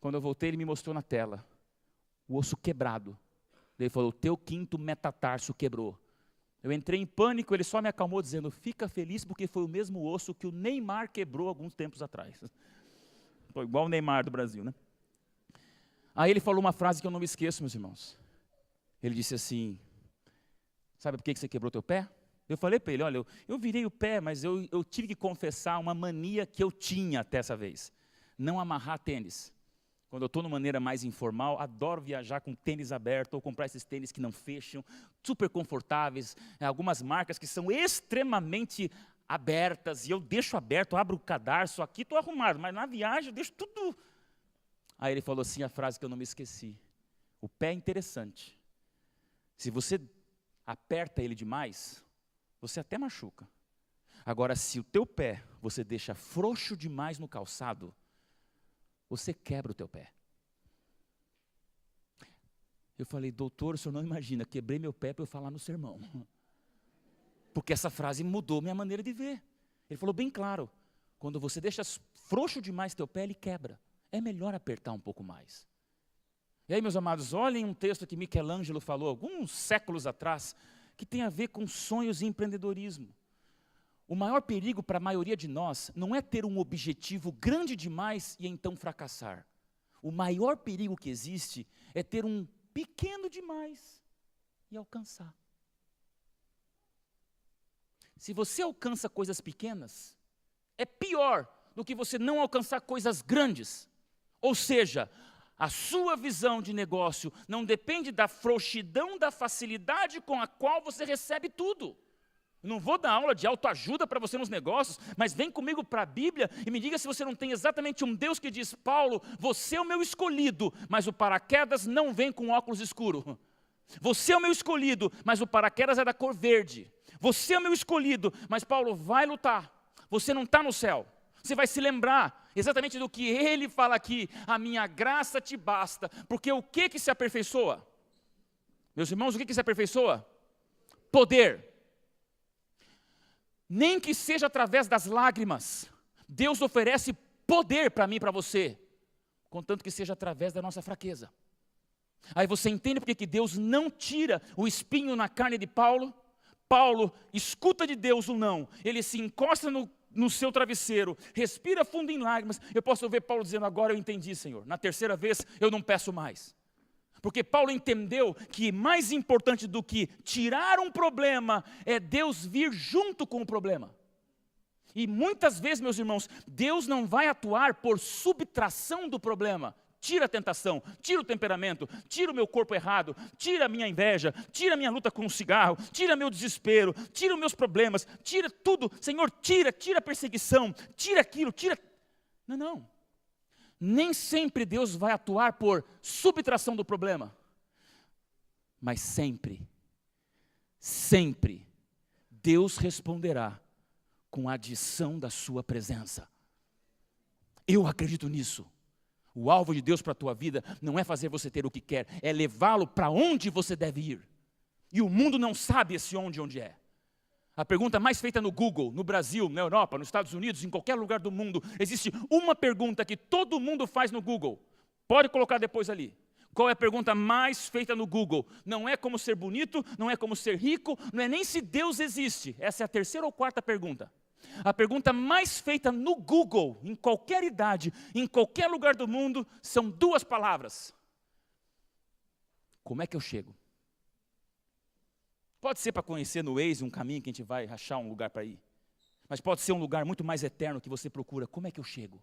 Quando eu voltei, ele me mostrou na tela, o osso quebrado. Ele falou, teu 5º metatarso quebrou. Eu entrei em pânico, ele só me acalmou dizendo, fica feliz porque foi o mesmo osso que o Neymar quebrou alguns tempos atrás. Foi igual o Neymar do Brasil, né? Aí ele falou uma frase que eu não me esqueço, meus irmãos. Ele disse assim, sabe por que você quebrou teu pé? Eu falei para ele, olha, eu virei o pé, mas eu tive que confessar uma mania que eu tinha até essa vez. Não amarrar tênis. Quando eu estou numa maneira mais informal, adoro viajar com tênis aberto, ou comprar esses tênis que não fecham, super confortáveis, algumas marcas que são extremamente abertas, e eu deixo aberto, abro o cadarço, aqui estou arrumado, mas na viagem eu deixo tudo. Aí ele falou assim, a frase que eu não me esqueci, o pé é interessante, se você aperta ele demais, você até machuca. Agora, se o teu pé você deixa frouxo demais no calçado, você quebra o teu pé. Eu falei, doutor, o senhor não imagina, quebrei meu pé para eu falar no sermão. Porque essa frase mudou minha maneira de ver. Ele falou bem claro, quando você deixa frouxo demais teu pé, ele quebra. É melhor apertar um pouco mais. E aí, meus amados, olhem um texto que Michelangelo falou, alguns séculos atrás, que tem a ver com sonhos e empreendedorismo. O maior perigo para a maioria de nós não é ter um objetivo grande demais e então fracassar. O maior perigo que existe é ter um pequeno demais e alcançar. Se você alcança coisas pequenas, é pior do que você não alcançar coisas grandes. Ou seja, a sua visão de negócio não depende da frouxidão, da facilidade com a qual você recebe tudo. Não vou dar aula de autoajuda para você nos negócios, mas vem comigo para a Bíblia e me diga se você não tem exatamente um Deus que diz, Paulo, você é o meu escolhido, mas o paraquedas não vem com óculos escuro. Você é o meu escolhido, mas o paraquedas é da cor verde. Você é o meu escolhido, mas Paulo vai lutar. Você não está no céu. Você vai se lembrar exatamente do que ele fala aqui, a minha graça te basta, porque o que se aperfeiçoa? Meus irmãos, o que se aperfeiçoa? Poder. Nem que seja através das lágrimas, Deus oferece poder para mim e para você, contanto que seja através da nossa fraqueza. Aí você entende porque que Deus não tira o espinho na carne de Paulo? Paulo escuta de Deus o não, ele se encosta no seu travesseiro, respira fundo em lágrimas. Eu posso ver Paulo dizendo, agora eu entendi, Senhor, na terceira vez eu não peço mais. Porque Paulo entendeu que mais importante do que tirar um problema é Deus vir junto com o problema. E muitas vezes, meus irmãos, Deus não vai atuar por subtração do problema. Tira a tentação, tira o temperamento, tira o meu corpo errado, tira a minha inveja, tira a minha luta com o cigarro, tira meu desespero, tira os meus problemas, tira tudo. Senhor, tira a perseguição, tira aquilo, tira... Não. Nem sempre Deus vai atuar por subtração do problema, mas sempre Deus responderá com a adição da sua presença. Eu acredito nisso. O alvo de Deus para a tua vida não é fazer você ter o que quer, é levá-lo para onde você deve ir. E o mundo não sabe esse onde é. A pergunta mais feita no Google, no Brasil, na Europa, nos Estados Unidos, em qualquer lugar do mundo, existe uma pergunta que todo mundo faz no Google. Pode colocar depois ali. Qual é a pergunta mais feita no Google? Não é como ser bonito, não é como ser rico, não é nem se Deus existe. Essa é a terceira ou quarta pergunta. A pergunta mais feita no Google, em qualquer idade, em qualquer lugar do mundo, são 2 palavras. Como é que eu chego? Pode ser para conhecer no Waze um caminho que a gente vai achar um lugar para ir. mas pode ser um lugar muito mais eterno que você procura. Como é que eu chego?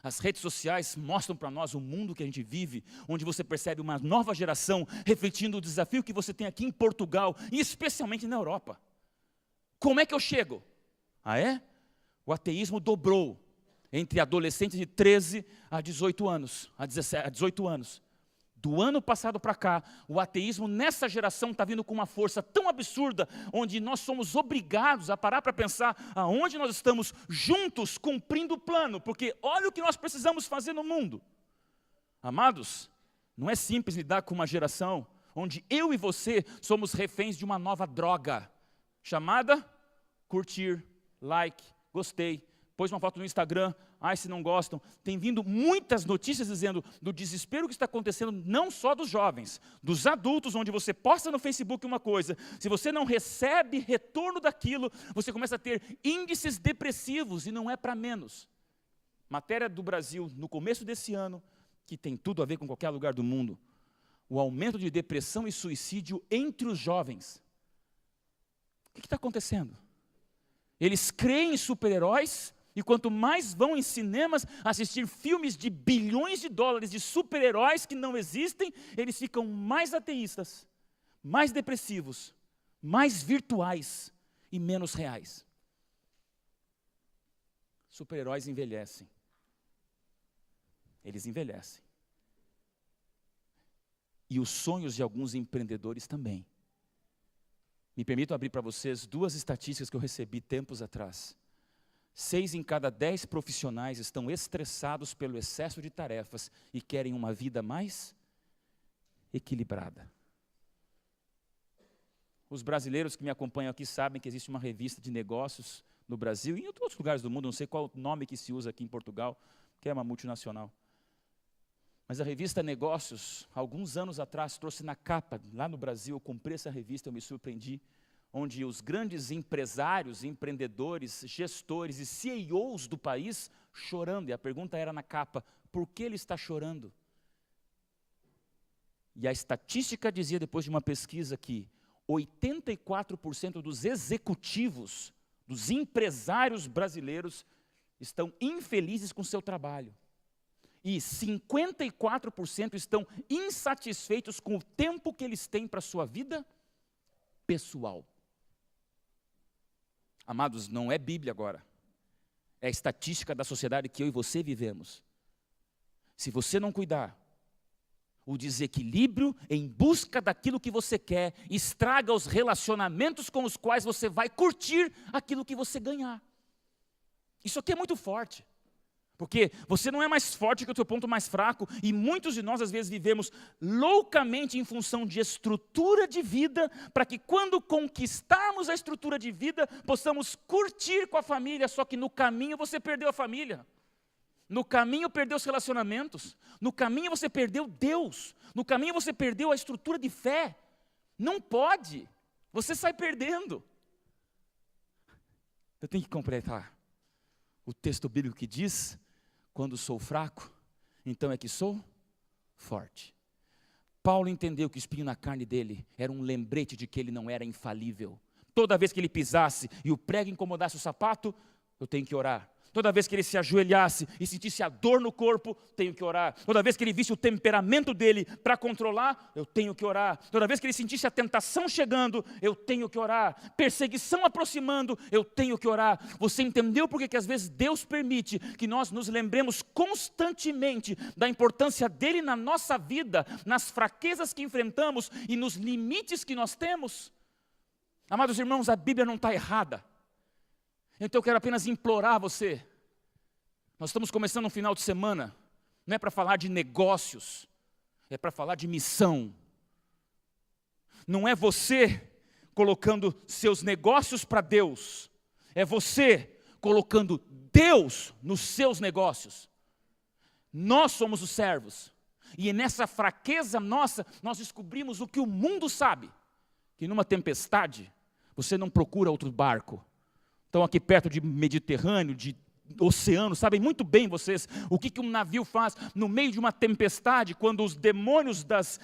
As redes sociais mostram para nós o mundo que a gente vive, onde você percebe uma nova geração refletindo o desafio que você tem aqui em Portugal, e especialmente na Europa. Como é que eu chego? Ah, é? O ateísmo dobrou entre adolescentes de 13 a 18 anos, a 18 anos. Do ano passado para cá, o ateísmo nessa geração está vindo com uma força tão absurda, onde nós somos obrigados a parar para pensar aonde nós estamos juntos cumprindo o plano, porque olha o que nós precisamos fazer no mundo. Amados, não é simples lidar com uma geração onde eu e você somos reféns de uma nova droga, chamada curtir, like, gostei, pôs uma foto no Instagram, ai se não gostam. Tem vindo muitas notícias dizendo do desespero que está acontecendo, não só dos jovens, dos adultos, onde você posta no Facebook uma coisa, se você não recebe retorno daquilo, você começa a ter índices depressivos, e não é para menos. Matéria do Brasil, no começo desse ano, que tem tudo a ver com qualquer lugar do mundo, o aumento de depressão e suicídio entre os jovens. O que está acontecendo? Eles creem em super-heróis, e quanto mais vão em cinemas assistir filmes de bilhões de dólares de super-heróis que não existem, eles ficam mais ateístas, mais depressivos, mais virtuais e menos reais. Super-heróis envelhecem. Eles envelhecem. E os sonhos de alguns empreendedores também. Me permitam abrir para vocês 2 estatísticas que eu recebi tempos atrás. 6 em cada 10 profissionais estão estressados pelo excesso de tarefas e querem uma vida mais equilibrada. Os brasileiros que me acompanham aqui sabem que existe uma revista de negócios no Brasil e em outros lugares do mundo, não sei qual o nome que se usa aqui em Portugal, que é uma multinacional. Mas a revista Negócios, alguns anos atrás, trouxe na capa, lá no Brasil, eu comprei essa revista, eu me surpreendi, onde os grandes empresários, empreendedores, gestores e CEOs do país chorando. E a pergunta era na capa, por que ele está chorando? E a estatística dizia, depois de uma pesquisa, que 84% dos executivos, dos empresários brasileiros, estão infelizes com seu trabalho. E 54% estão insatisfeitos com o tempo que eles têm para a sua vida pessoal. Amados, não é Bíblia agora. É a estatística da sociedade que eu e você vivemos. Se você não cuidar, o desequilíbrio em busca daquilo que você quer estraga os relacionamentos com os quais você vai curtir aquilo que você ganhar. Isso aqui é muito forte. Porque você não é mais forte que o teu ponto mais fraco, e muitos de nós às vezes vivemos loucamente em função de estrutura de vida, para que quando conquistarmos a estrutura de vida, possamos curtir com a família, só que no caminho você perdeu a família, no caminho perdeu os relacionamentos, no caminho você perdeu Deus, no caminho você perdeu a estrutura de fé. Não pode, você sai perdendo. Eu tenho que completar o texto bíblico que diz: quando sou fraco, então é que sou forte. Paulo entendeu que o espinho na carne dele era um lembrete de que ele não era infalível. Toda vez que ele pisasse e o prego incomodasse o sapato, eu tenho que orar. Toda vez que ele se ajoelhasse e sentisse a dor no corpo, tenho que orar. Toda vez que ele visse o temperamento dele para controlar, eu tenho que orar. Toda vez que ele sentisse a tentação chegando, eu tenho que orar. Perseguição aproximando, eu tenho que orar. Você entendeu por que às vezes Deus permite que nós nos lembremos constantemente da importância dele na nossa vida, nas fraquezas que enfrentamos e nos limites que nós temos? Amados irmãos, a Bíblia não está errada. Então eu quero apenas implorar a você. Nós estamos começando um final de semana, não é para falar de negócios, é para falar de missão. Não é você colocando seus negócios para Deus, é você colocando Deus nos seus negócios. Nós somos os servos, e nessa fraqueza nossa, nós descobrimos o que o mundo sabe, que numa tempestade, você não procura outro barco. Estão aqui perto de Mediterrâneo, de oceano, sabem muito bem vocês o que um navio faz no meio de uma tempestade, quando os demônios das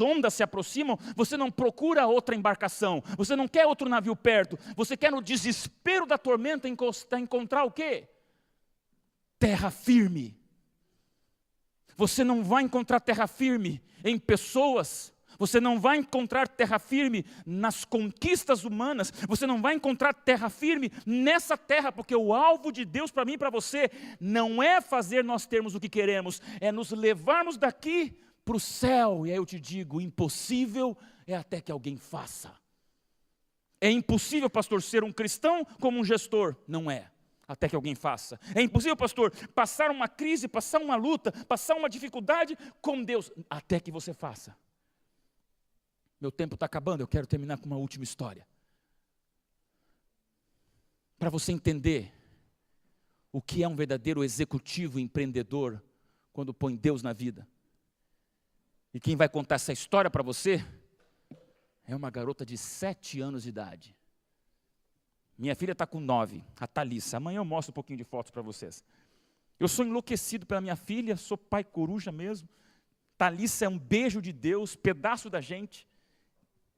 ondas se aproximam. Você não procura outra embarcação, você não quer outro navio perto, você quer no desespero da tormenta encontrar o quê? Terra firme. Você não vai encontrar terra firme em pessoas, você não vai encontrar terra firme nas conquistas humanas, você não vai encontrar terra firme nessa terra, porque o alvo de Deus para mim e para você não é fazer nós termos o que queremos, é nos levarmos daqui para o céu. E aí eu te digo, impossível é até que alguém faça. É impossível, pastor, ser um cristão como um gestor? Não é. Até que alguém faça. É impossível, pastor, passar uma crise, passar uma luta, passar uma dificuldade com Deus, até que você faça. Meu tempo está acabando, eu quero terminar com uma última história. Para você entender o que é um verdadeiro executivo empreendedor, quando põe Deus na vida. E quem vai contar essa história para você, é uma garota de 7 anos de idade. Minha filha está com 9, a Thalissa. Amanhã eu mostro um pouquinho de fotos para vocês. Eu sou enlouquecido pela minha filha, sou pai coruja mesmo. Thalissa é um beijo de Deus, pedaço da gente.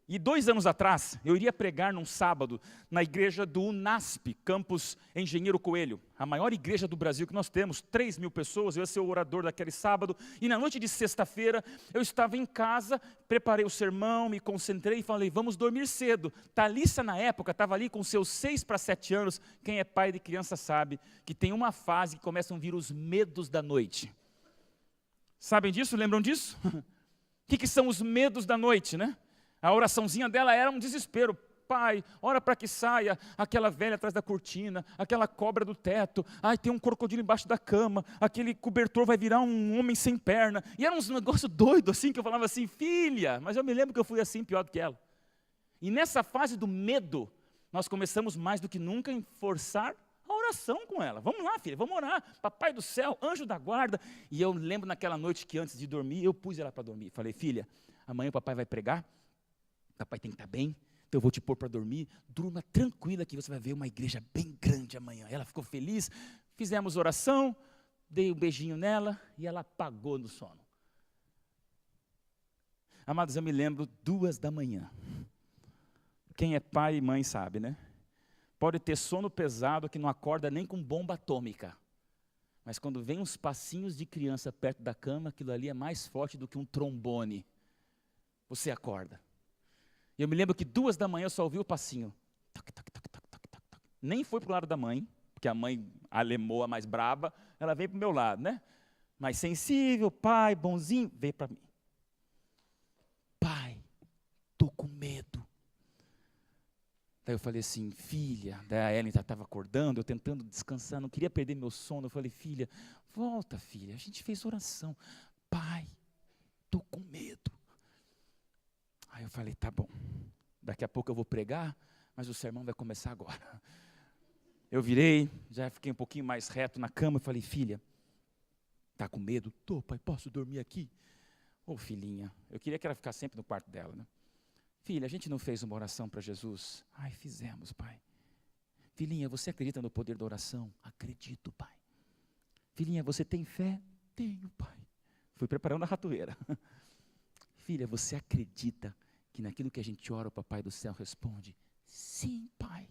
E 2 anos atrás, eu iria pregar num sábado na igreja do UNASP, campus Engenheiro Coelho, a maior igreja do Brasil que nós temos, 3.000 pessoas, eu ia ser o orador daquele sábado. E na noite de sexta-feira, eu estava em casa, preparei o sermão, me concentrei e falei, vamos dormir cedo. Thalissa, na época, estava ali com seus 6 para 7 anos, quem é pai de criança sabe, que tem uma fase que começam a vir os medos da noite. Sabem disso? Lembram disso? O que são os medos da noite, né? A oraçãozinha dela era um desespero. Pai, ora para que saia aquela velha atrás da cortina, aquela cobra do teto, ai, tem um crocodilo embaixo da cama, aquele cobertor vai virar um homem sem perna. E era um negócio doido assim, que eu falava assim, filha, mas eu me lembro que eu fui assim, pior do que ela. E nessa fase do medo, nós começamos mais do que nunca em forçar a oração com ela. Vamos lá, filha, vamos orar. Papai do céu, anjo da guarda. E eu lembro naquela noite que antes de dormir, eu pus ela para dormir. Falei, filha, amanhã o papai vai pregar, papai tem que estar bem, então eu vou te pôr para dormir, durma tranquila que você vai ver uma igreja bem grande amanhã. Ela ficou feliz, fizemos oração, dei um beijinho nela e ela apagou no sono. Amados, eu me lembro 2 da manhã. Quem é pai e mãe sabe, né? Pode ter sono pesado que não acorda nem com bomba atômica. Mas quando vem uns passinhos de criança perto da cama, aquilo ali é mais forte do que um trombone. Você acorda. Eu me lembro que 2 da manhã eu só ouvi o passinho. Toc, toc, toc, toc, toc, toc. Nem foi para o lado da mãe, porque a mãe, a lemoa mais braba, ela veio para o meu lado, né? Mais sensível, pai, bonzinho, veio para mim. Pai, estou com medo. Daí eu falei assim, filha, daí a Ellen estava acordando, eu tentando descansar, não queria perder meu sono. Eu falei, filha, volta, filha, a gente fez oração. Pai, estou com medo. Aí eu falei, tá bom, daqui a pouco eu vou pregar, mas o sermão vai começar agora. Eu virei, já fiquei um pouquinho mais reto na cama e falei, filha, tá com medo? Tô, pai, posso dormir aqui? Ô, filhinha, eu queria que ela ficasse sempre no quarto dela, né? Filha, a gente não fez uma oração para Jesus? Ai, fizemos, pai. Filhinha, você acredita no poder da oração? Acredito, pai. Filhinha, você tem fé? Tenho, pai. Fui preparando a ratoeira. Filha, você acredita que naquilo que a gente ora, o papai do céu responde? Sim, pai.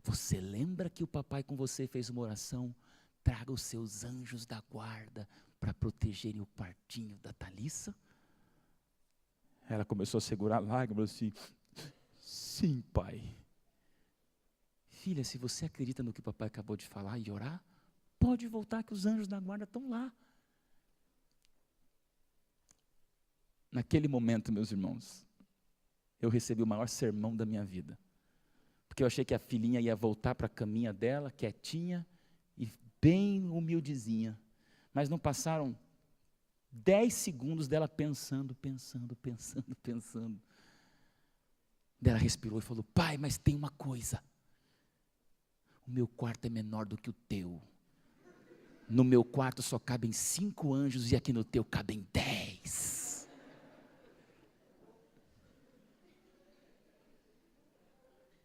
Você lembra que o papai com você fez uma oração? Traga os seus anjos da guarda para protegerem o quartinho da Thalissa? Ela começou a segurar lágrimas assim. Sim, pai. Filha, se você acredita no que o papai acabou de falar e orar, pode voltar que os anjos da guarda estão lá. Naquele momento, meus irmãos, eu recebi o maior sermão da minha vida. Porque eu achei que a filhinha ia voltar para a caminha dela, quietinha e bem humildezinha. Mas não passaram 10 segundos dela pensando. Daí ela respirou e falou, pai, mas tem uma coisa. O meu quarto é menor do que o teu. No meu quarto só cabem 5 anjos e aqui no teu cabem 10.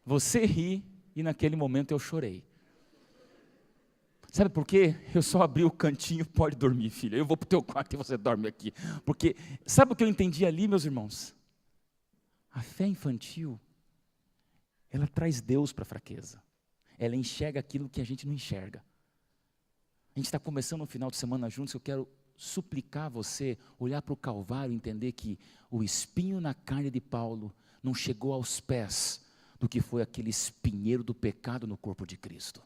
Você ri e naquele momento eu chorei. Sabe por quê? Eu só abri o cantinho, pode dormir, filha. Eu vou para o teu quarto e você dorme aqui. Porque, sabe o que eu entendi ali, meus irmãos? A fé infantil, ela traz Deus para a fraqueza. Ela enxerga aquilo que a gente não enxerga. A gente está começando um final de semana juntos, eu quero suplicar a você, olhar para o Calvário e entender que o espinho na carne de Paulo não chegou aos pés do que foi aquele espinheiro do pecado no corpo de Cristo.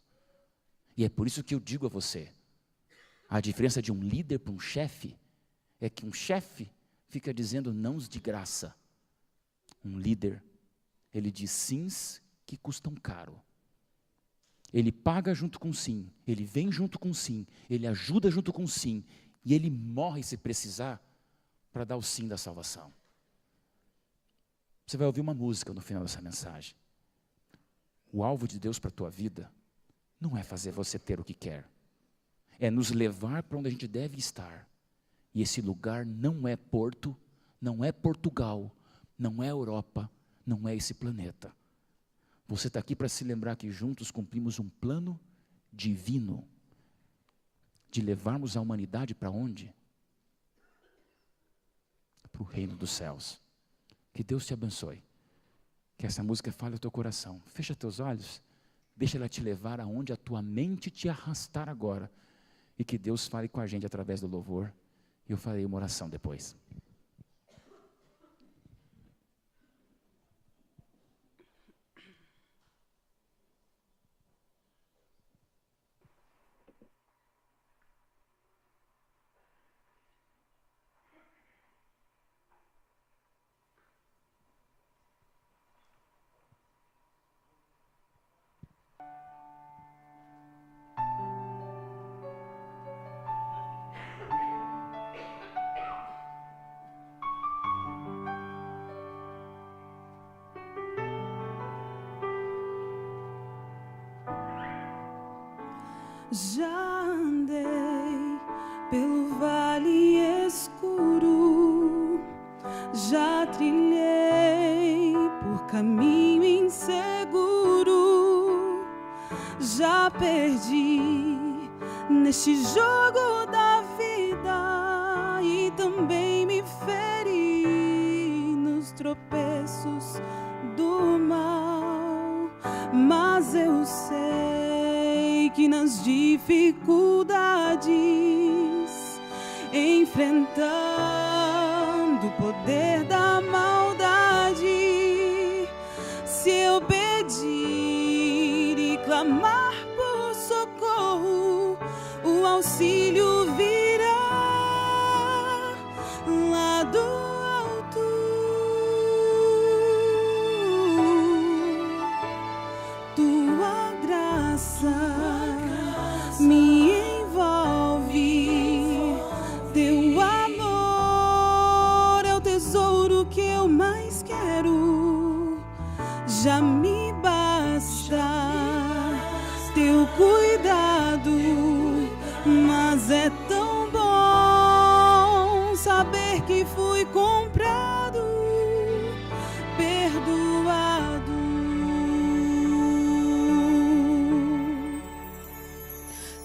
E é por isso que eu digo a você, a diferença de um líder para um chefe, é que um chefe fica dizendo nãos de graça. Um líder, ele diz sims que custam caro. Ele paga junto com sim, ele vem junto com sim, ele ajuda junto com sim, e ele morre se precisar para dar o sim da salvação. Você vai ouvir uma música no final dessa mensagem. O alvo de Deus para a tua vida não é fazer você ter o que quer, é nos levar para onde a gente deve estar. E esse lugar não é Porto, não é Portugal, não é Europa, não é esse planeta. Você está aqui para se lembrar que juntos cumprimos um plano divino de levarmos a humanidade para onde? Para o reino dos céus. Que Deus te abençoe. Que essa música fale ao teu coração. Fecha teus olhos, deixa ela te levar aonde a tua mente te arrastar agora. E que Deus fale com a gente através do louvor. E eu farei uma oração depois. Já andei pelo vale escuro, já trilhei por caminho inseguro, já perdi neste jogo da vida e também me feri nos tropeços do mal, mas eu sei que nas dificuldades, enfrentando o poder da maldade, se eu pedir e clamar por socorro, o auxílio virá lá do alto. Tua graça me envolve, teu amor é o tesouro que eu mais quero, já me basta teu cuidado, mas é tão bom saber que fui comprado, perdoado.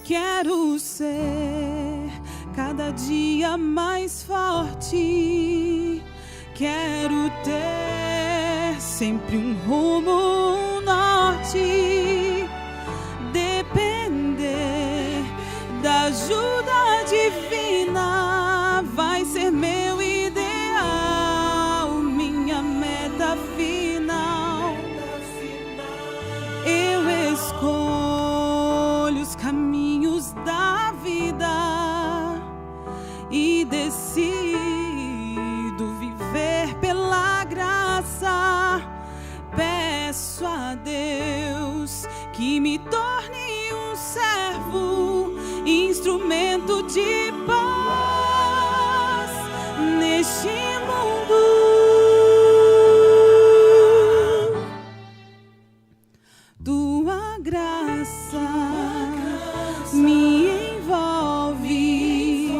Quero ser cada dia mais forte, quero ter sempre um rumo norte, depender da ajuda divina, vai ser meu ideal, minha meta final. Eu escolho os caminhos da vida e decido viver pela graça. Peço a Deus que me torne um servo, instrumento de paz neste mundo. Tua graça me envolve,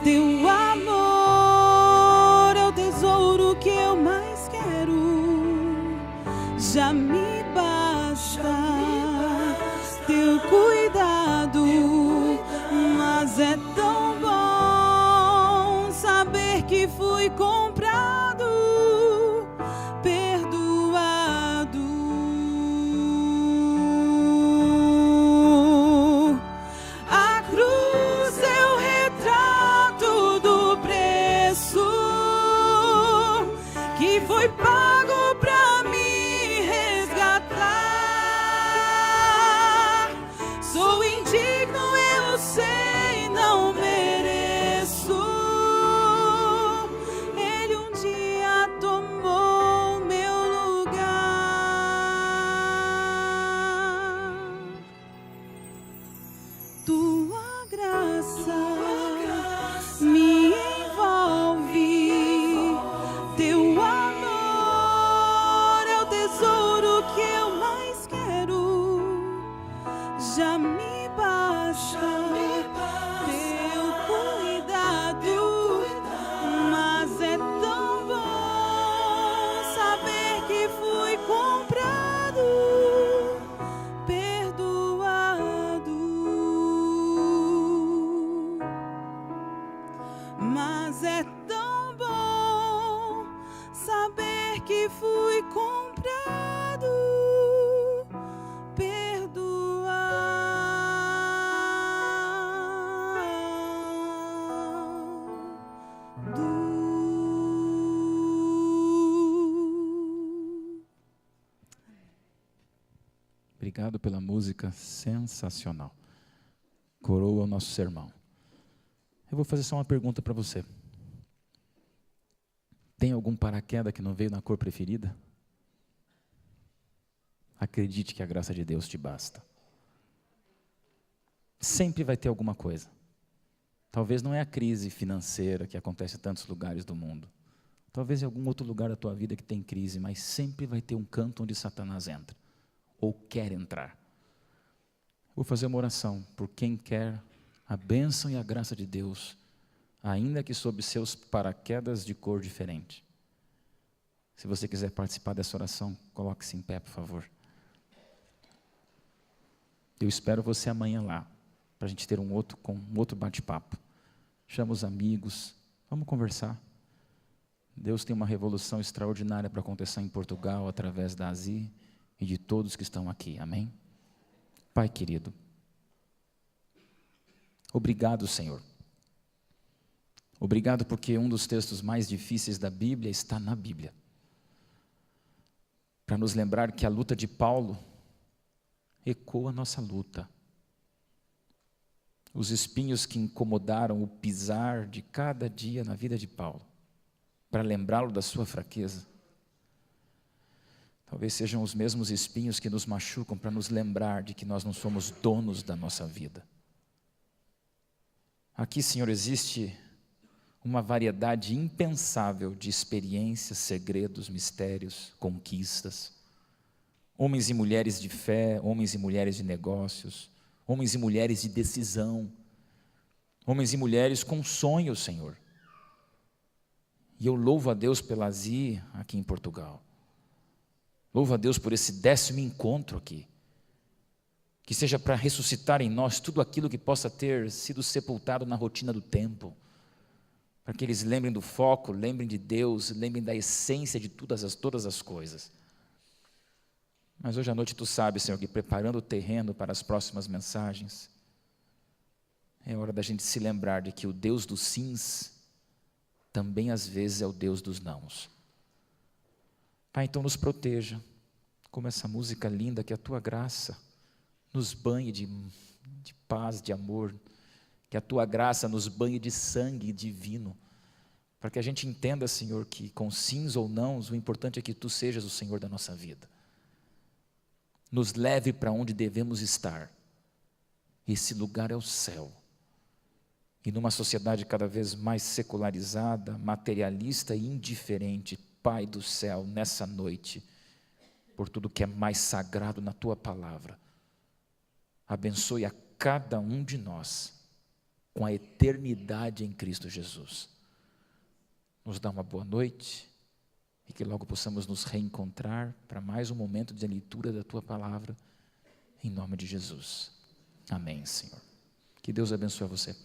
teu amor é o tesouro que eu mais quero, já me basta teu cuidado, Mas é tão bom saber que fui comprado, Obrigado pela música sensacional. Coroa o nosso sermão. Eu vou fazer só uma pergunta para você. Tem algum paraquedas que não veio na cor preferida? Acredite que a graça de Deus te basta. Sempre vai ter alguma coisa. Talvez não é a crise financeira que acontece em tantos lugares do mundo. Talvez em algum outro lugar da tua vida que tem crise, mas sempre vai ter um canto onde Satanás entra, ou quer entrar. Vou fazer uma oração por quem quer a bênção e a graça de Deus, ainda que sob seus paraquedas de cor diferente. Se você quiser participar dessa oração, coloque-se em pé, por favor. Eu espero você amanhã lá, para a gente ter um outro bate-papo. Chama os amigos, vamos conversar. Deus tem uma revolução extraordinária para acontecer em Portugal, através da Azi e de todos que estão aqui, amém? Pai querido, obrigado, Senhor. Obrigado porque um dos textos mais difíceis da Bíblia está na Bíblia. Para nos lembrar que a luta de Paulo ecoa a nossa luta. Os espinhos que incomodaram o pisar de cada dia na vida de Paulo, para lembrá-lo da sua fraqueza. Talvez sejam os mesmos espinhos que nos machucam para nos lembrar de que nós não somos donos da nossa vida. Aqui, Senhor, existe uma variedade impensável de experiências, segredos, mistérios, conquistas. Homens e mulheres de fé, homens e mulheres de negócios, homens e mulheres de decisão, homens e mulheres com sonhos, Senhor. E eu louvo a Deus pela Azi aqui em Portugal. Louvo a Deus por esse 10º encontro aqui. Que seja para ressuscitar em nós tudo aquilo que possa ter sido sepultado na rotina do tempo. Para que eles lembrem do foco, lembrem de Deus, lembrem da essência de todas as coisas. Mas hoje à noite tu sabes, Senhor, que preparando o terreno para as próximas mensagens, é hora da gente se lembrar de que o Deus dos sims também às vezes é o Deus dos nãos. Pai, então nos proteja, como essa música linda, que a tua graça nos banhe de paz, de amor, que a tua graça nos banhe de sangue divino, para que a gente entenda, Senhor, que com sims ou nãos, o importante é que tu sejas o Senhor da nossa vida. Nos leve para onde devemos estar. Esse lugar é o céu. E numa sociedade cada vez mais secularizada, materialista e indiferente, Pai do céu, nessa noite, por tudo que é mais sagrado na tua palavra, abençoe a cada um de nós com a eternidade em Cristo Jesus. Nos dá uma boa noite e que logo possamos nos reencontrar para mais um momento de leitura da tua palavra, em nome de Jesus. Amém, Senhor. Que Deus abençoe você.